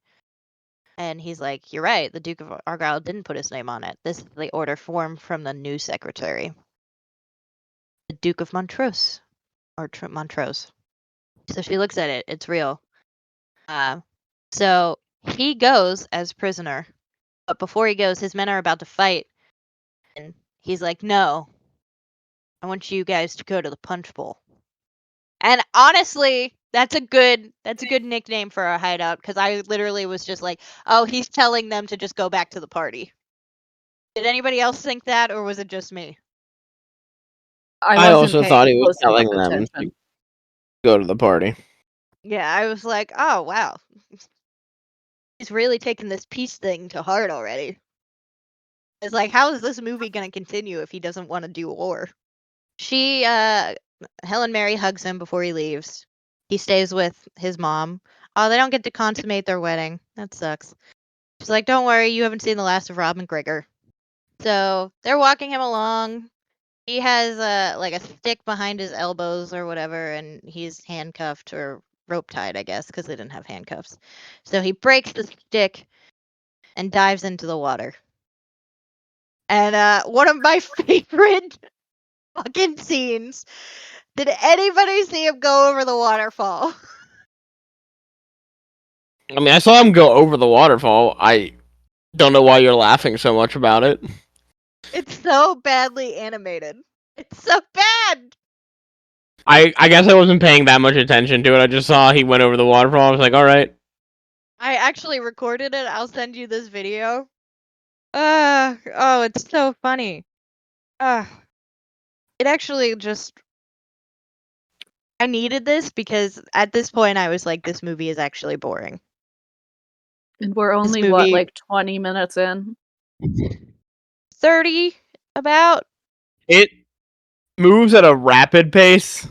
And he's like, you're right, the Duke of Argyll didn't put his name on it. This is the order formed from the new secretary. The Duke of Montrose. Or Montrose. So she looks at it. It's real. So he goes as prisoner. But before he goes, his men are about to fight. And he's like, no. I want you guys to go to the punch bowl. And honestly, that's a good nickname for a hideout, because I literally was just like, oh, he's telling them to just go back to the party. Did anybody else think that, or was it just me? I also thought he was telling them to go to the party. Yeah, I was like, oh, wow. He's really taking this peace thing to heart already. It's like, how is this movie going to continue if he doesn't want to do war? Helen Mary hugs him before he leaves. He stays with his mom. Oh, they don't get to consummate their wedding. That sucks. She's like, don't worry, you haven't seen the last of Rob MacGregor. So they're walking him along. He has like a stick behind his elbows or whatever, and he's handcuffed or rope tied, I guess, because they didn't have handcuffs. So he breaks the stick and dives into the water. And one of my favorite fucking scenes. Did anybody see him go over the waterfall? I mean, I saw him go over the waterfall. I don't know why you're laughing so much about it. It's so badly animated. It's so bad. I guess I wasn't paying that much attention to it. I just saw he went over the waterfall. I was like, all right. I actually recorded it. I'll send you this video. Oh, it's so funny. It actually just... I needed this because at this point I was like, this movie is actually boring. And we're only, like 20 minutes in? 30, about. It moves at a rapid pace.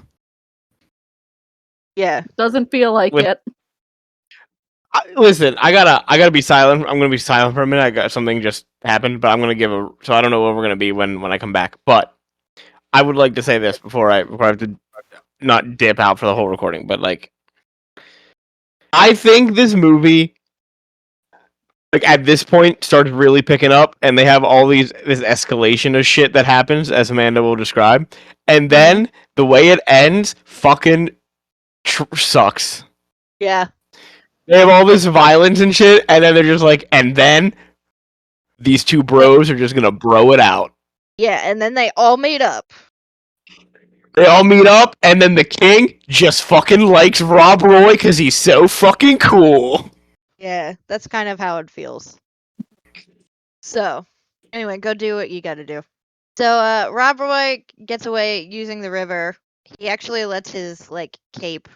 Yeah. Doesn't feel like it. Listen, I gotta be silent. I'm gonna be silent for a minute. I got something just happened, but I'm gonna so I don't know where we're gonna be when I come back. But I would like to say this before I have to not dip out for the whole recording. But like, I think this movie, like at this point, starts really picking up, and they have all this escalation of shit that happens, as Amanda will describe, and then the way it ends, fucking sucks. Yeah. They have all this violence and shit, and then they're just like, and then these two bros are just gonna bro it out. Yeah, and then they all meet up. They all meet up, and then the king just fucking likes Rob Roy because he's so fucking cool. Yeah, that's kind of how it feels. So, anyway, go do what you gotta do. So, Rob Roy gets away using the river. He actually lets his, like, cape,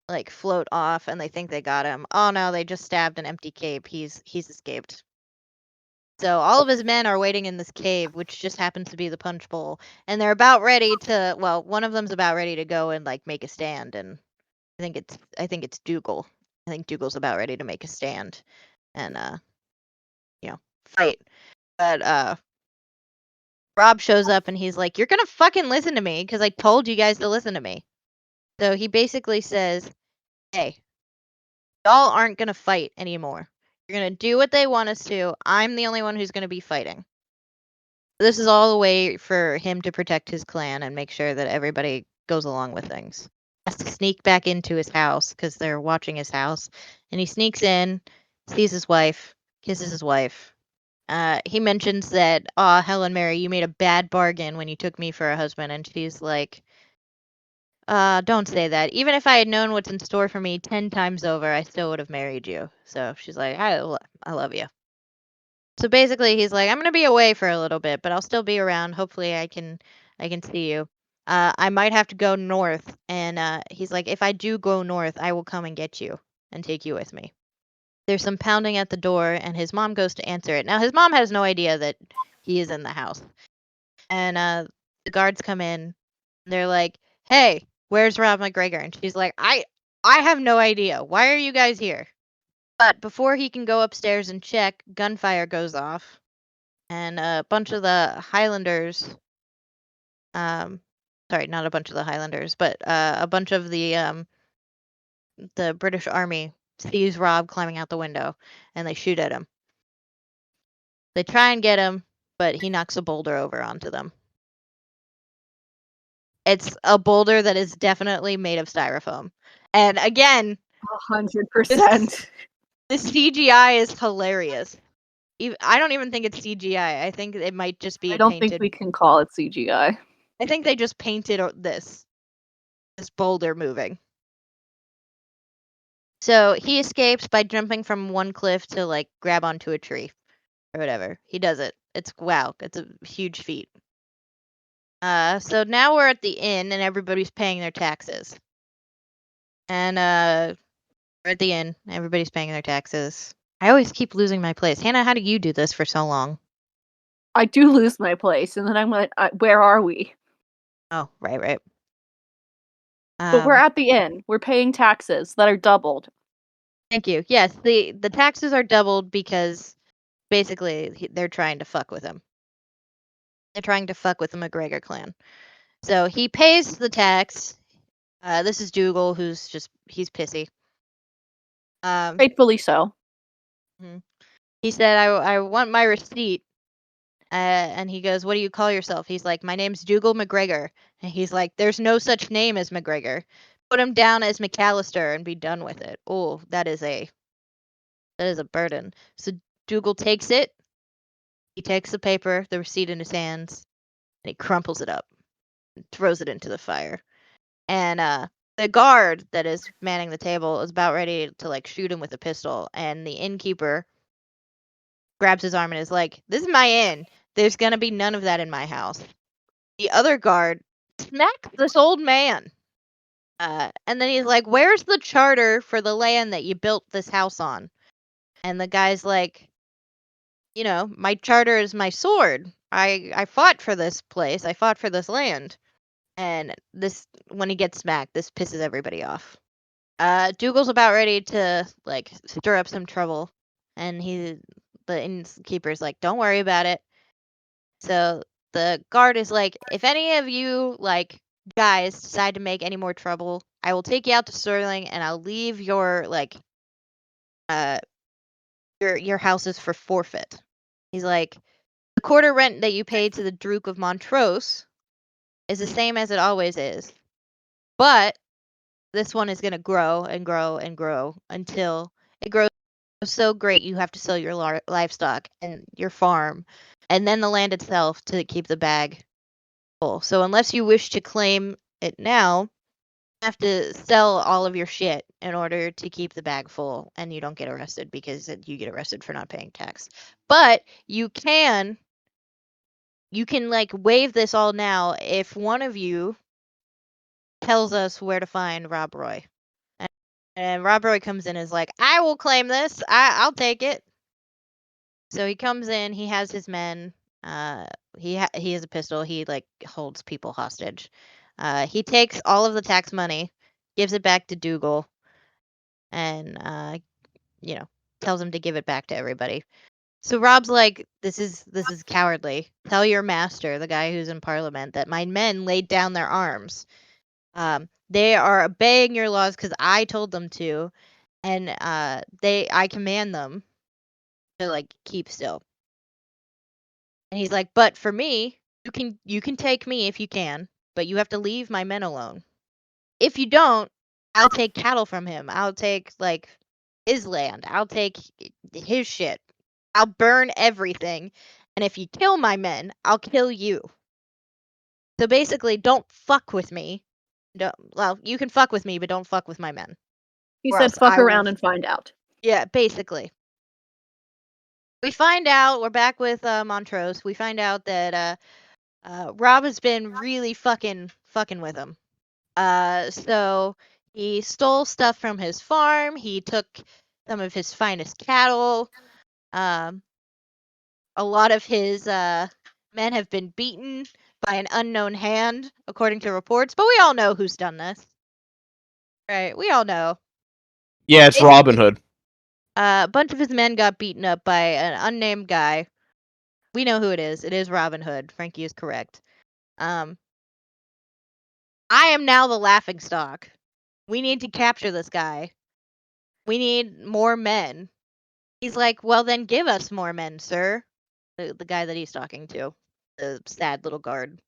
like, float off, and they think they got him. Oh no, they just stabbed an empty cape. He's escaped. So all of his men are waiting in this cave, which just happens to be the punch bowl, and they're about ready to. Well, one of them's about ready to go and like make a stand, and I think it's Dougal. I think Dougal's about ready to make a stand, and fight. But Rob shows up and he's like, "You're gonna fucking listen to me because I told you guys to listen to me." So he basically says, "Hey, y'all aren't gonna fight anymore. You're gonna do what they want us to. I'm the only one who's gonna be fighting." This is all a way for him to protect his clan and make sure that everybody goes along with things. He has to sneak back into his house because they're watching his house. And he sneaks in, sees his wife, kisses his wife. He mentions that, Helen Mary, you made a bad bargain when you took me for a husband. And she's like, don't say that. Even if I had known what's in store for me 10 times over, I still would have married you. So she's like, I love you. So basically, he's like, I'm gonna be away for a little bit, but I'll still be around. Hopefully, I can see you. I might have to go north, and he's like, if I do go north, I will come and get you and take you with me. There's some pounding at the door, and his mom goes to answer it. Now, his mom has no idea that he is in the house, and the guards come in. And they're like, "Hey, where's Rob McGregor?" And she's like, I have no idea. Why are you guys here?" But before he can go upstairs and check, gunfire goes off, and a bunch of the Highlanders, sorry, not a bunch of the Highlanders, but a bunch of the British Army sees Rob climbing out the window, and they shoot at him. They try and get him, but he knocks a boulder over onto them. It's a boulder that is definitely made of styrofoam. And again, 100%. the CGI is hilarious. I don't even think it's CGI. I think it might just be I don't painted. think we can call it CGI. I think they just painted this boulder moving. So he escapes by jumping from one cliff to like grab onto a tree or whatever. He does it. It's a huge feat. So now we're at the inn and everybody's paying their taxes. And we're at the inn, everybody's paying their taxes. I always keep losing my place. Hannah, how do you do this for so long? I do lose my place, and then I'm like, where are we? Oh, right. But we're at the inn. We're paying taxes that are doubled. Thank you. Yes, the taxes are doubled because basically they're trying to fuck with him. They're trying to fuck with the McGregor clan. So he pays the tax. This is Dougal, he's pissy. Rightfully so. He said, I want my receipt. And he goes, what do you call yourself? He's like, my name's Dougal McGregor. And he's like, there's no such name as McGregor. Put him down as McAllister and be done with it. Oh, that is a burden. So Dougal takes it. He takes the paper, the receipt in his hands, and he crumples it up and throws it into the fire. And the guard that is manning the table is about ready to like shoot him with a pistol, and the innkeeper grabs his arm and is like, this is my inn. There's gonna be none of that in my house. The other guard smacks this old man. And then he's like, where's the charter for the land that you built this house on? And the guy's like, my charter is my sword. I fought for this place. I fought for this land. And this, when he gets smacked, this pisses everybody off. Dougal's about ready to like stir up some trouble, and the innkeeper's like, "Don't worry about it." So the guard is like, "If any of you like guys decide to make any more trouble, I will take you out to Sterling, and I'll leave your like your houses for forfeit." He's like, "The quarter rent that you pay to the Duke of Montrose is the same as it always is, but this one is going to grow and grow and grow until it grows so great you have to sell your livestock and your farm and then the land itself to keep the bag full. So unless you wish to claim it now, you have to sell all of your shit in order to keep the bag full, and you don't get arrested because you get arrested for not paying tax. But you can like waive this all now if one of you tells us where to find Rob Roy." And Rob Roy comes in and is like, "I will claim this. I'll take it." So he comes in. He has his men. He has a pistol. He like holds people hostage. He takes all of the tax money, gives it back to Dougal, and tells him to give it back to everybody. So Rob's like, "This is cowardly. Tell your master, the guy who's in Parliament, that my men laid down their arms. They are obeying your laws because I told them to, and I command them to like keep still." And he's like, "But for me, you can take me if you can, but you have to leave my men alone. If you don't, I'll take cattle from him. I'll take like his land. I'll take his shit. I'll burn everything. And if you kill my men, I'll kill you. So basically, don't fuck with me. Well, you can fuck with me, but don't fuck with my men." He said fuck around and find out. Yeah, basically. We find out, we're back with Montrose. We find out that Rob has been really fucking with him. So he stole stuff from his farm. He took some of his finest cattle. A lot of his men have been beaten by an unknown hand, according to reports. But we all know who's done this. Right? We all know. Yeah, it's Robin Hood. A bunch of his men got beaten up by an unnamed guy. We know who it is. It is Robin Hood. Frankie is correct. I am now the laughingstock. We need to capture this guy. We need more men. He's like, "Well, then give us more men, sir." The guy that he's talking to, the sad little guard.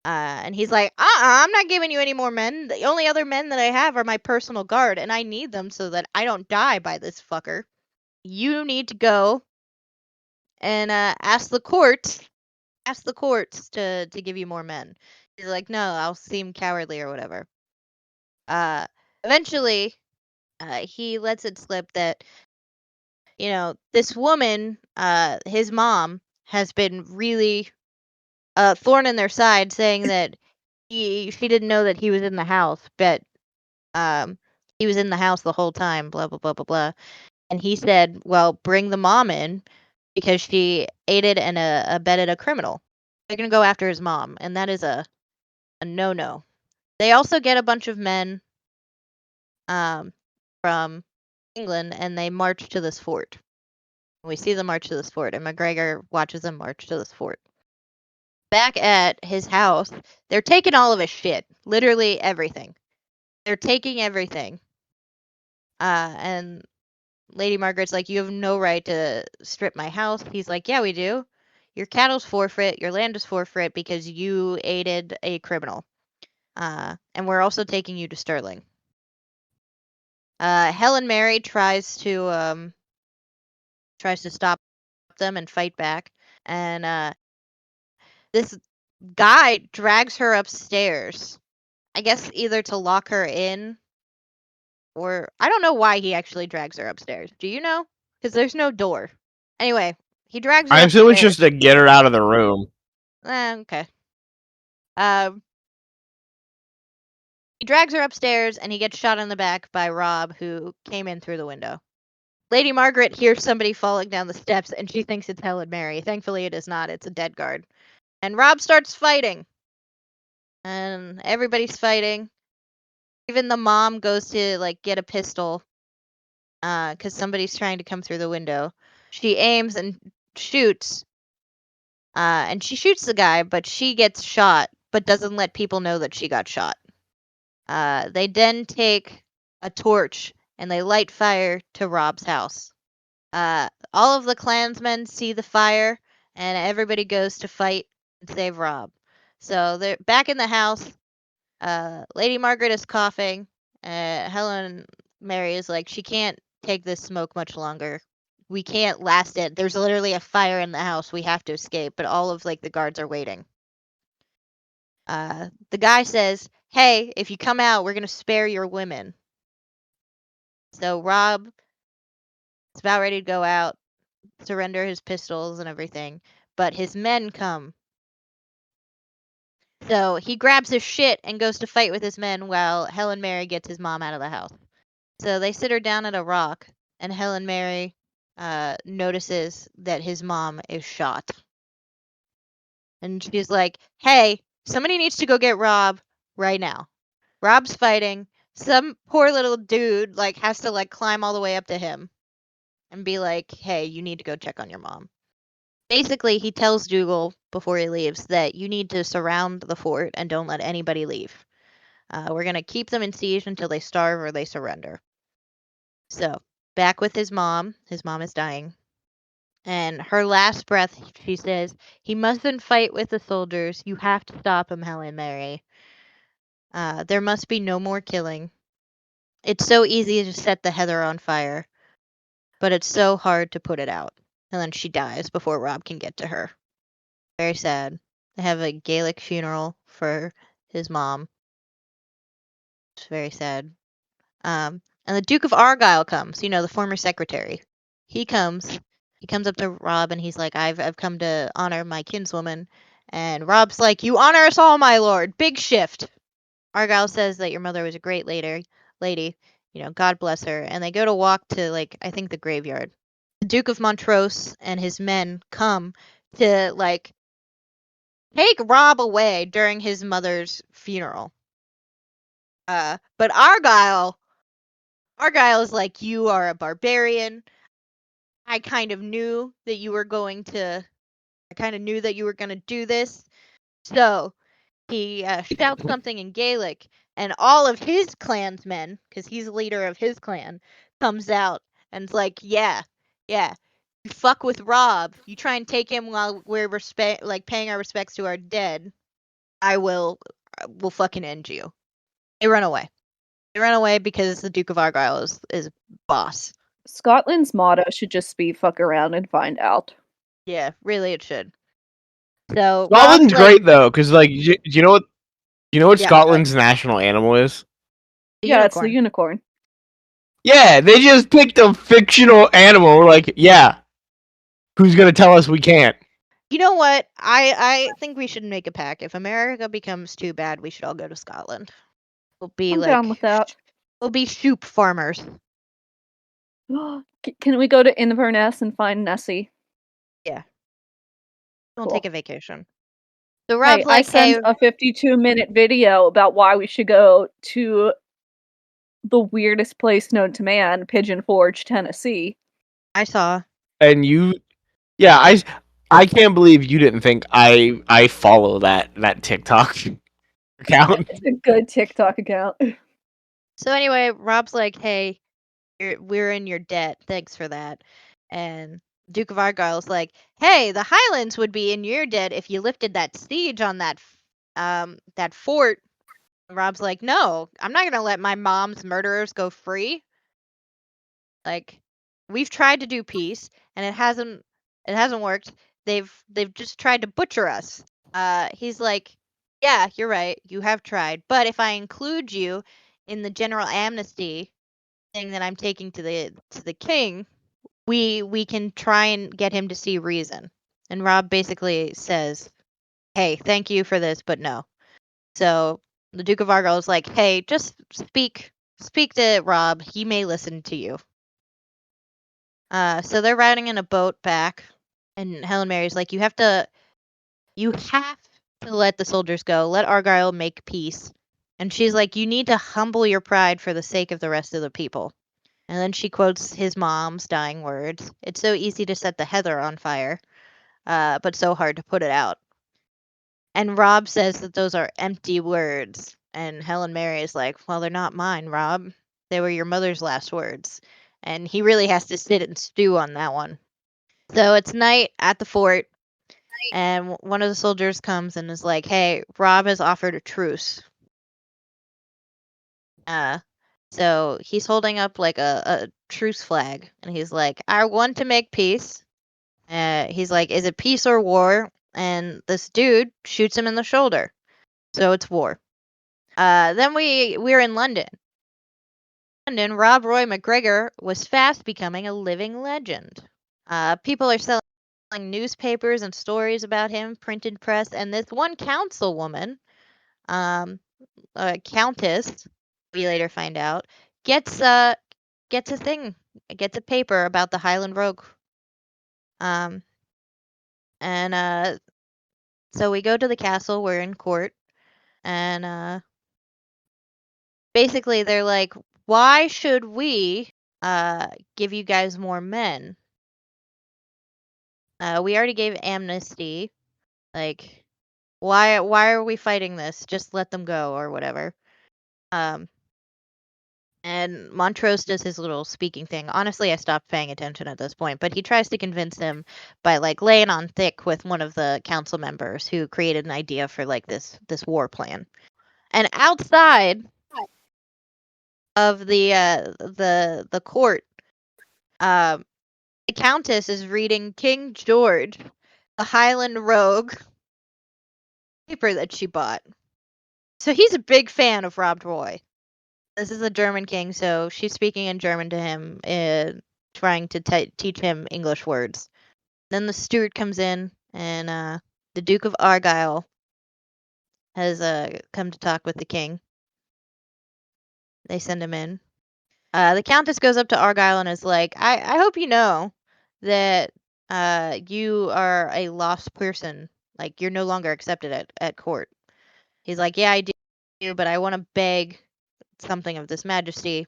And he's like, I'm not giving you any more men. The only other men that I have are my personal guard, and I need them so that I don't die by this fucker. You need to go and ask the courts to give you more men. He's like, "No, I'll seem cowardly or whatever." Eventually, he lets it slip that, this woman, his mom, has been really thorn in their side, saying that she didn't know that he was in the house, but he was in the house the whole time, blah, blah, blah, blah, blah. And he said, "Well, bring the mom in because she aided and abetted a criminal." They're going to go after his mom, and that is a no-no. They also get a bunch of men from England, and they march to this fort. We see them march to this fort, and McGregor watches them march to this fort. Back at his house, they're taking all of his shit. Literally everything. They're taking everything. And Lady Margaret's like, "You have no right to strip my house." He's like, "Yeah, we do. Your cattle's forfeit. Your land is forfeit because you aided a criminal. And we're also taking you to Sterling." Helen Mary tries to stop them and fight back, and this guy drags her upstairs. I guess either to lock her in, or I don't know why he actually drags her upstairs. Do you know? Because there's no door. Anyway, he drags her I upstairs. assume it's just to get her out of the room. Okay. He drags her upstairs, and he gets shot in the back by Rob, who came in through the window. Lady Margaret hears somebody falling down the steps, and she thinks it's Helen Mary. Thankfully, it is not. It's a dead guard. And Rob starts fighting. and everybody's fighting. Even the mom goes to like get a pistol because somebody's trying to come through the window. She aims and shoots, and she shoots the guy, but she gets shot, but doesn't let people know that she got shot. They then take a torch and they light fire to Rob's house. All of the clansmen see the fire, and everybody goes to fight and save Rob. So they're back in the house. Lady Margaret is coughing. Helen Mary is like, she can't take this smoke much longer. We can't last it. There's literally a fire in the house. We have to escape. But all of like the guards are waiting. The guy says, "Hey, if you come out, we're gonna spare your women." So Rob is about ready to go out, surrender his pistols and everything, but his men come. So he grabs his shit and goes to fight with his men while Helen Mary gets his mom out of the house. So they sit her down at a rock, and Helen Mary notices that his mom is shot. And she's like, "Hey, somebody needs to go get Rob right now." Rob's fighting. Some poor little dude like has to like climb all the way up to him and be like, "Hey, you need to go check on your mom." Basically, he tells Dougal before he leaves that you need to surround the fort and don't let anybody leave. We're going to keep them in siege until they starve or they surrender. So, back with his mom. His mom is dying. And her last breath, she says, "He mustn't fight with the soldiers. You have to stop him, Helen Mary. There must be no more killing. It's so easy to set the heather on fire, but it's so hard to put it out." And then she dies before Rob can get to her. Very sad. They have a Gaelic funeral for his mom. It's very sad. And the Duke of Argyll comes, the former secretary. He comes up to Rob and he's like, I've come to honor my kinswoman. And Rob's like, "You honor us all, my lord. Big shift." Argyll says that your mother was a great lady. God bless her. And they go to walk to, like, I think the graveyard. The Duke of Montrose and his men come to, like, take Rob away during his mother's funeral. But Argyll is like, "You are a barbarian. I kind of knew that you were going to do this." So he shouts something in Gaelic, and all of his clansmen, because he's the leader of his clan, comes out and's like, yeah, you fuck with Rob, you try and take him while we're paying our respects to our dead, will fucking end you. They run away. Because the Duke of Argyll is boss. Scotland's motto should just be "fuck around and find out." Yeah, really, it should. So Scotland's great though, because like, you know what Scotland's national animal is? It's the unicorn. Yeah, they just picked a fictional animal. We're like, yeah, who's gonna tell us we can't? You know what? I think we should make a pact. If America becomes too bad, we should all go to Scotland. We'll be I'm down with that. We'll be sheep farmers. Can we go to Inverness and find Nessie? Yeah. We'll Cool. take a vacation. So Rob's I sent a 52-minute video about why we should go to the weirdest place known to man, Pigeon Forge, Tennessee. I saw. And I can't believe you didn't think I follow that TikTok account. It's a good TikTok account. So anyway, Rob's like, "Hey, we're in your debt. Thanks for that." And Duke of Argyll's like, "Hey, the Highlands would be in your debt if you lifted that siege on that fort." And Rob's like, "No, I'm not gonna let my mom's murderers go free. Like, we've tried to do peace, and it hasn't worked. They've just tried to butcher us." He's like, "Yeah, you're right. You have tried, but if I include you in the general amnesty thing that I'm taking to the king, we can try and get him to see reason." And Rob basically says, "Hey, thank you for this, but no." So the Duke of Argyll is like, "Hey, just speak to Rob. He may listen to you." So they're riding in a boat back, and Helen Mary's like, you have to to let the soldiers go, let Argyle make peace. And she's like, you need to humble your pride for the sake of the rest of the people. And then she quotes his mom's dying words. It's so easy to set the heather on fire, but so hard to put it out. And Rob says that those are empty words. And Helen Mary is like, well, they're not mine, Rob. They were your mother's last words. And he really has to sit and stew on that one. So it's night at the fort. And one of the soldiers comes and is like, hey, Rob has offered a truce. So he's holding up like a truce flag. And he's like, I want to make peace. He's like, is it peace or war? And this dude shoots him in the shoulder. So it's war. Then we're in London. London, Rob Roy McGregor was fast becoming a living legend. People are selling newspapers and stories about him, printed press, and this one councilwoman, a countess, we later find out, gets a paper about the Highland Rogue. So we go to the castle. We're in court, and basically they're like, why should we give you guys more men? We already gave amnesty. Like, why are we fighting this? Just let them go or whatever. And Montrose does his little speaking thing. Honestly, I stopped paying attention at this point, but he tries to convince him by like laying on thick with one of the council members who created an idea for like this war plan. And outside of the court, the Countess is reading King George, the Highland Rogue paper that she bought. So he's a big fan of Rob Roy. This is a German king, so she's speaking in German to him, trying to teach him English words. Then the steward comes in, and the Duke of Argyll has come to talk with the king. They send him in. The Countess goes up to Argyll and is like, I hope you know that you are a lost person. Like, you're no longer accepted at court. He's like, yeah, I do, but I want to beg something of this majesty.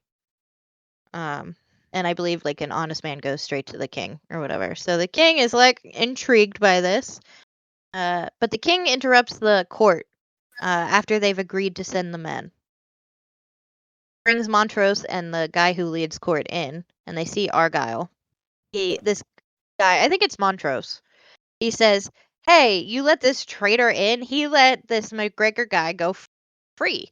And I believe like an honest man goes straight to the king or whatever. So the king is like intrigued by this. But the king interrupts the court after they've agreed to send the men. Brings Montrose and the guy who leads court in, and they see Argyle. This guy, I think it's Montrose. He says, hey, you let this traitor in? He let this McGregor guy go free.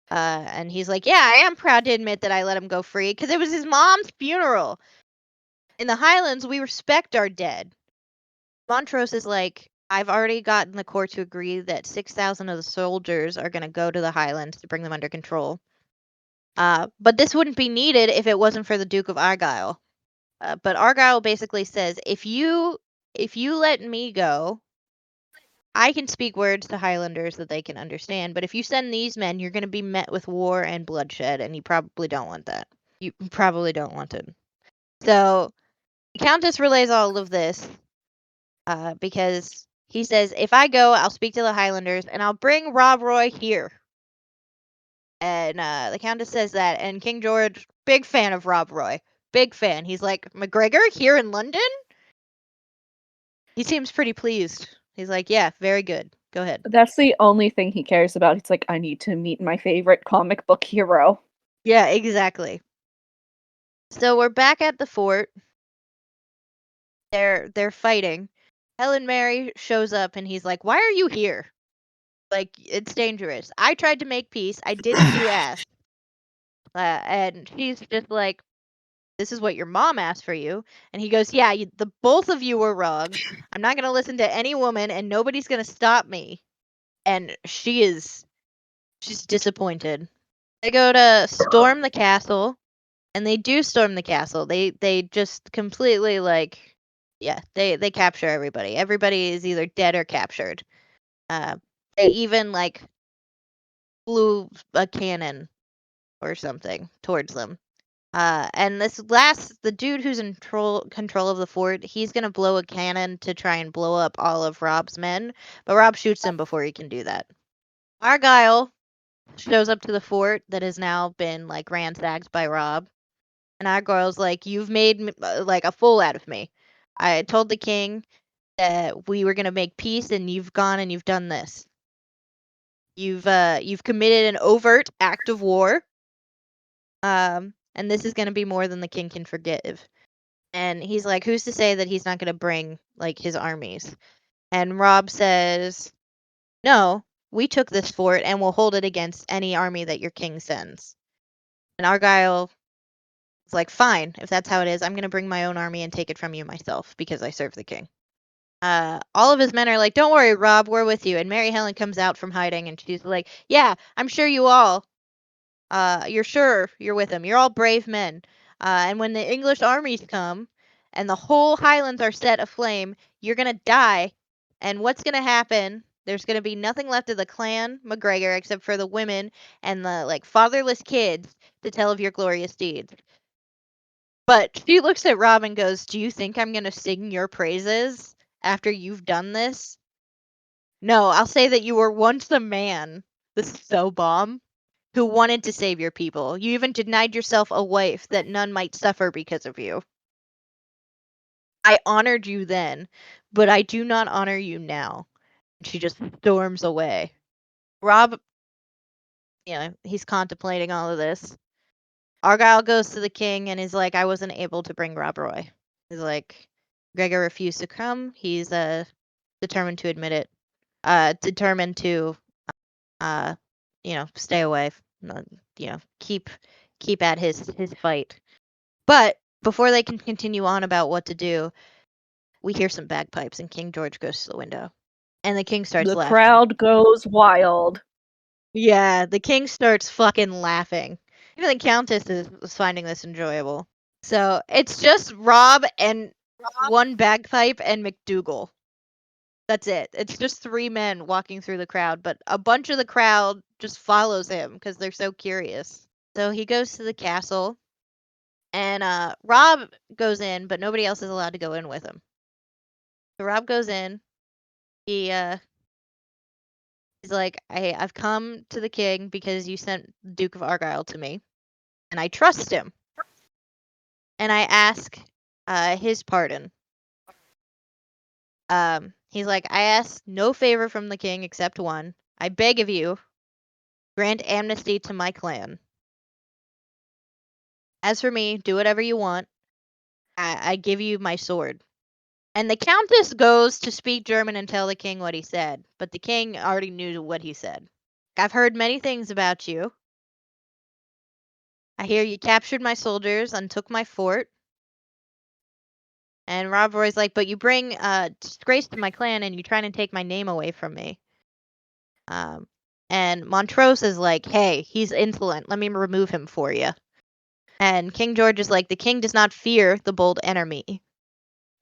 And he's like, yeah, I am proud to admit that I let him go free because it was his mom's funeral. In the Highlands, we respect our dead. Montrose is like, I've already gotten the court to agree that 6,000 of the soldiers are going to go to the Highlands to bring them under control. But this wouldn't be needed if it wasn't for the Duke of Argyll. But Argyll basically says, if you let me go, I can speak words to Highlanders that they can understand. But if you send these men, you're going to be met with war and bloodshed, and you probably don't want that. You probably don't want it. So the Countess relays all of this because he says, if I go, I'll speak to the Highlanders, and I'll bring Rob Roy here. And the Countess says that, and King George, big fan of Rob Roy. Big fan. He's like, McGregor here in London? He seems pretty pleased. He's like, yeah, very good. Go ahead. That's the only thing he cares about. He's like, I need to meet my favorite comic book hero. Yeah, exactly. So we're back at the fort. They're fighting. Helen Mary shows up and he's like, why are you here? Like, it's dangerous. I tried to make peace. I did as you asked. And she's just like, this is what your mom asked for you. And he goes, yeah, the both of you were wrong. I'm not going to listen to any woman and nobody's going to stop me. And she's disappointed. They go to storm the castle, and they do storm the castle. They just completely like, yeah, they capture everybody. Everybody is either dead or captured. They even like flew a cannon or something towards them. And the dude who's in control of the fort, he's gonna blow a cannon to try and blow up all of Rob's men, but Rob shoots him before he can do that. Argyle shows up to the fort that has now been like ransacked by Rob, and Argyle's like, "You've made like a fool out of me. I told the king that we were gonna make peace, and you've gone and you've done this. You've committed an overt act of war. And this is gonna be more than the king can forgive." And he's like, "Who's to say that he's not gonna bring like his armies?" And Rob says, "No, we took this fort and we'll hold it against any army that your king sends." And Argyle is like, "Fine, if that's how it is, I'm gonna bring my own army and take it from you myself because I serve the king." All of his men are like, "Don't worry, Rob, we're with you." And Mary Helen comes out from hiding and she's like, "Yeah, I'm sure you all. You're sure you're with him. You're all brave men. And when the English armies come and the whole Highlands are set aflame, you're gonna die. And what's gonna happen? There's gonna be nothing left of the clan McGregor except for the women and the like fatherless kids to tell of your glorious deeds." But she looks at Rob and goes, "Do you think I'm gonna sing your praises after you've done this? No, I'll say that you were once a man." This is so bomb. "Who wanted to save your people. You even denied yourself a wife that none might suffer because of you. I honored you then, but I do not honor you now." She just storms away. Rob, he's contemplating all of this. Argyle goes to the king and is like, "I wasn't able to bring Rob Roy." He's like, Gregor refused to come. He's determined to admit it. Determined to, stay away. Keep at his fight. But before they can continue on about what to do, we hear some bagpipes and King George goes to the window. And the king starts laughing. The crowd goes wild. Yeah, the king starts fucking laughing. Even the countess is finding this enjoyable. So it's just Rob and one bagpipe and McDougal. That's it. It's just 3 men walking through the crowd, but a bunch of the crowd just follows him because they're so curious. So he goes to the castle, and Rob goes in, but nobody else is allowed to go in with him. So Rob goes in. He's like, I've come to the king because you sent Duke of Argyle to me, and I trust him. And I ask his pardon. He's like, "I ask no favor from the king except one. I beg of you, grant amnesty to my clan. As for me, do whatever you want. I give you my sword." And the countess goes to speak German and tell the king what he said, but the king already knew what he said. "I've heard many things about you. I hear you captured my soldiers and took my fort." And Rob Roy's like, "But you bring disgrace to my clan and you're trying to take my name away from me." And Montrose is like, "Hey, he's insolent. Let me remove him for you." And King George is like, "The king does not fear the bold enemy.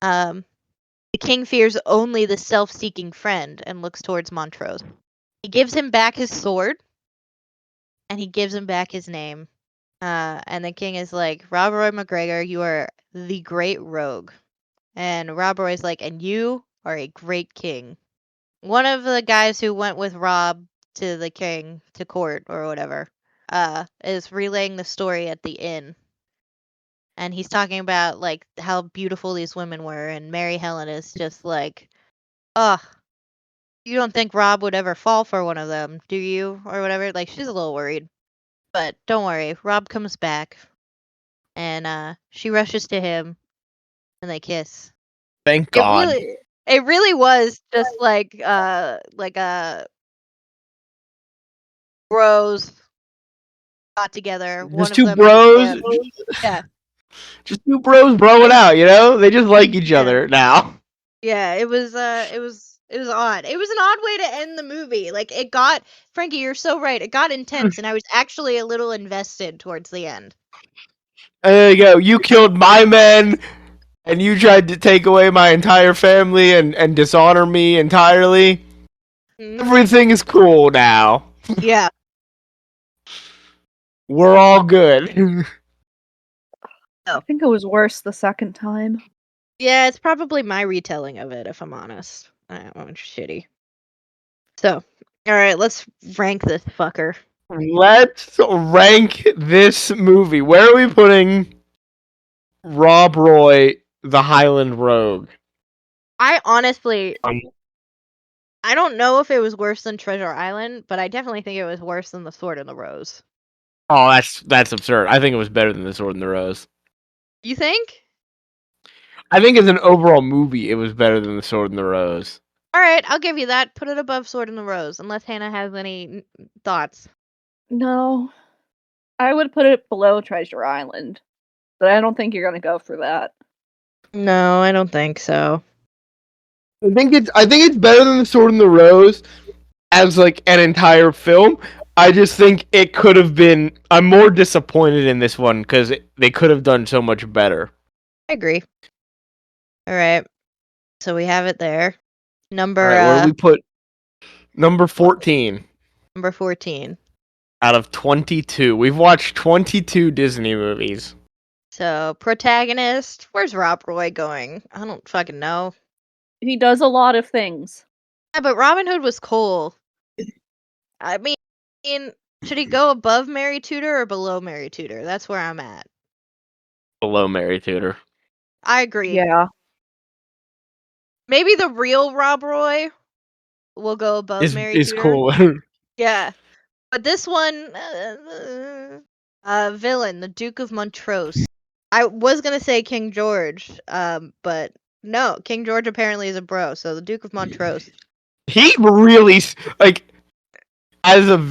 The king fears only the self-seeking friend," and looks towards Montrose. He gives him back his sword, and he gives him back his name. And the king is like, "Rob Roy McGregor, you are the great rogue." And Rob Roy's like, "And you are a great king." One of the guys who went with Rob to the king, to court or whatever, is relaying the story at the inn. And he's talking about like how beautiful these women were, and Mary Helen is just like, "Ugh, you don't think Rob would ever fall for one of them, do you?" Or whatever. Like, she's a little worried. But don't worry, Rob comes back, and she rushes to him, and they kiss. Thank God. It really was just like a bros got together. Just two bros. Yeah. Just 2 bros broing out, you know? They just like each other now. Yeah, it was odd. It was an odd way to end the movie. Like, it got, Frankie, you're so right. It got intense, and I was actually a little invested towards the end. There you go. You killed my men, and you tried to take away my entire family and dishonor me entirely. Mm-hmm. Everything is cool now. Yeah. We're all good. I think it was worse the second time. Yeah, it's probably my retelling of it, if I'm honest. That one's shitty. So, alright, let's rank this fucker. Let's rank this movie. Where are we putting Rob Roy, the Highland Rogue? I honestly, I don't know if it was worse than Treasure Island, but I definitely think it was worse than The Sword and the Rose. Oh, that's absurd. I think it was better than The Sword and the Rose. You think? I think as an overall movie, it was better than The Sword and the Rose. Alright, I'll give you that. Put it above Sword and the Rose, unless Hannah has any thoughts. No. I would put it below Treasure Island. But I don't think you're gonna go for that. No, I don't think so. I think it's better than The Sword and the Rose as like an entire film. I just think it could have been. I'm more disappointed in this one because they could have done so much better. I agree. Alright. So we have it there. Number where do we put number 14? Number 14. Out of 22. We've watched 22 Disney movies. So, protagonist, where's Rob Roy going? I don't fucking know. He does a lot of things. Yeah, but Robin Hood was cool. I mean, should he go above Mary Tudor or below Mary Tudor? That's where I'm at. Below Mary Tudor. I agree. Yeah. Maybe the real Rob Roy will go above Mary is Tudor. Cool. Yeah. But this one, villain, the Duke of Montrose. I was gonna say King George, but no, King George apparently is a bro, so the Duke of Montrose. He really, like,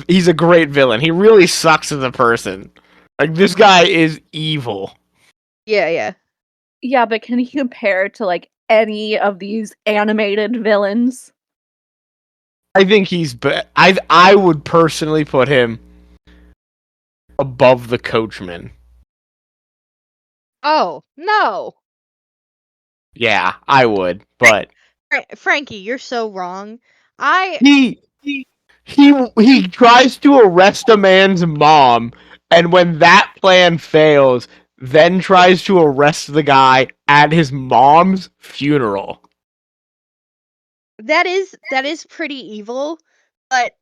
he's a great villain. He really sucks as a person. Like, this guy is evil. Yeah. Yeah, but can he compare to, like, any of these animated villains? I think he's I would personally put him above the Coachman. Oh, no. Yeah, I would, but Frankie, you're so wrong. He tries to arrest a man's mom, and when that plan fails, then tries to arrest the guy at his mom's funeral. That is pretty evil, but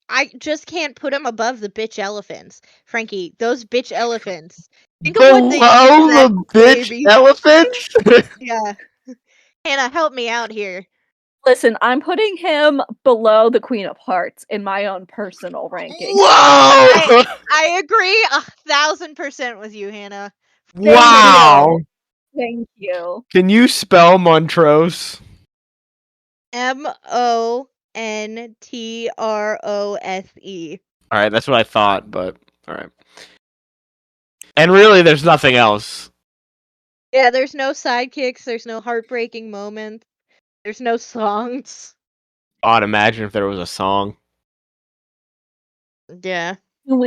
I just can't put him above the bitch elephants. Frankie, those bitch elephants. Think of what they Below the bitch elephants? Yeah. Hannah, help me out here. Listen, I'm putting him below the Queen of Hearts in my own personal ranking. Whoa! I agree 1,000% with you, Hannah. Wow! Thank you. Can you spell Montrose? Montrose. Alright, that's what I thought, but alright. And really, there's nothing else. Yeah, there's no sidekicks, there's no heartbreaking moments, there's no songs. I'd imagine if there was a song. Yeah.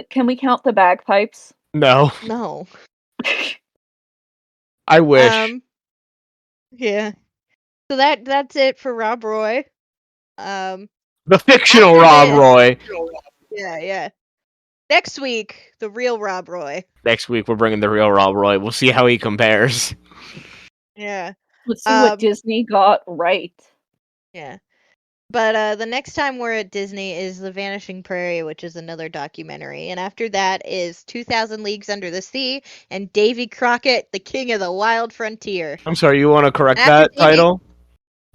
Can we count the bagpipes? No. No. I wish. Yeah. So that's it for Rob Roy. The fictional Rob Roy. Yeah. Next week, the real Rob Roy. Next week, we're bringing the real Rob Roy. We'll see how he compares. Yeah. Let's see what Disney got right. Yeah. But the next time we're at Disney is The Vanishing Prairie, which is another documentary. And after that is 2,000 Leagues Under the Sea and Davy Crockett, the King of the Wild Frontier. I'm sorry, you want to correct that title?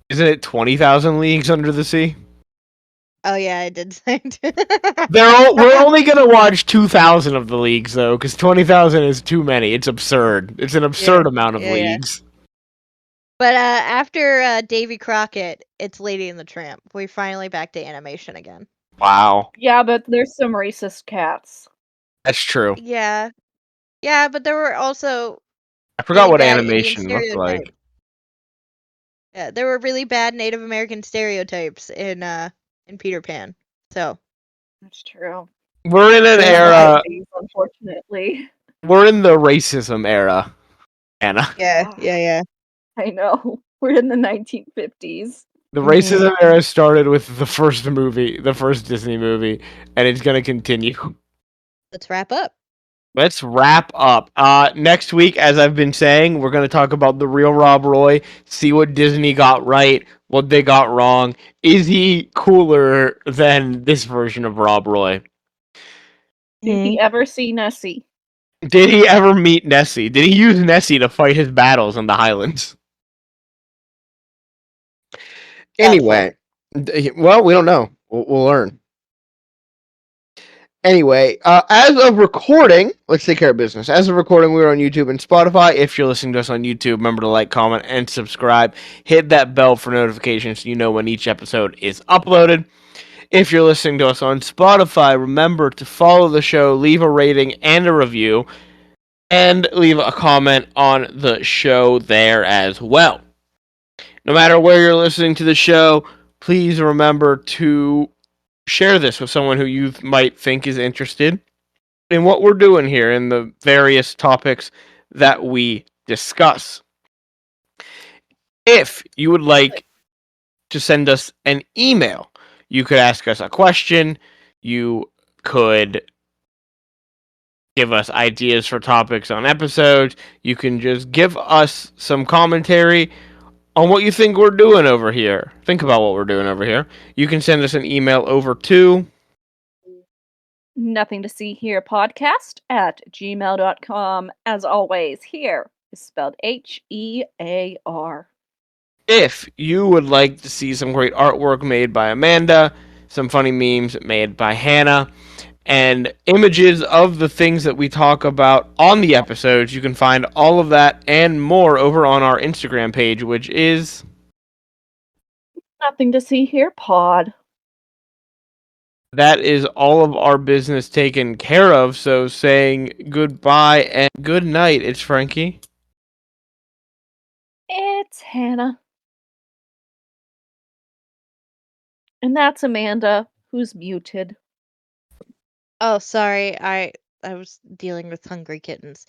Isn't it 20,000 Leagues Under the Sea? Oh, yeah, I did say We're only going to watch 2,000 of the leagues, though, because 20,000 is too many. It's absurd. It's an absurd amount of leagues. But after Davy Crockett, it's Lady and the Tramp. We're finally back to animation again. Wow. Yeah, but there's some racist cats. That's true. Yeah. Yeah, but there were also... I forgot what animation looked like. Yeah, there were really bad Native American stereotypes in Peter Pan. So... That's true. We're in an era... Unfortunately. We're in the racism era, Anna. Yeah. I know. We're in the 1950s. The racism era started with the first Disney movie, and it's going to continue. Let's wrap up. let's wrap up. Next week, as I've been saying, we're going to talk about the real Rob Roy, see what Disney got right, what they got wrong. Is he cooler than this version of Rob Roy? Did he ever see Nessie? Did he ever meet Nessie? Did he use Nessie to fight his battles in the Highlands? Anyway, well, we don't know. We'll learn. Anyway, as of recording, let's take care of business. As of recording, we're on YouTube and Spotify. If you're listening to us on YouTube, remember to like, comment, and subscribe. Hit that bell for notifications so you know when each episode is uploaded. If you're listening to us on Spotify, remember to follow the show, leave a rating and a review, and leave a comment on the show there as well. No matter where you're listening to the show, please remember to share this with someone who you might think is interested in what we're doing here and the various topics that we discuss. If you would like to send us an email, you could ask us a question, you could give us ideas for topics on episodes, you can just give us some commentary on what you think we're doing over here. Think about what we're doing over here. You can send us an email over to Nothing to see here podcast at gmail.com. As always, here is spelled Hear. If you would like to see some great artwork made by Amanda, some funny memes made by Hannah, and images of the things that we talk about on the episodes, you can find all of that and more over on our Instagram page, which is Nothing to see here pod. That is all of our business taken care of, so saying goodbye and good night. It's Frankie. It's Hannah. And that's Amanda, who's muted. Oh, sorry. I was dealing with hungry kittens.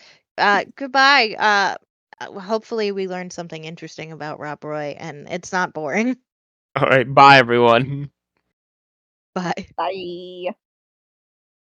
Goodbye. Hopefully we learned something interesting about Rob Roy, and it's not boring. All right, bye everyone. Bye. Bye.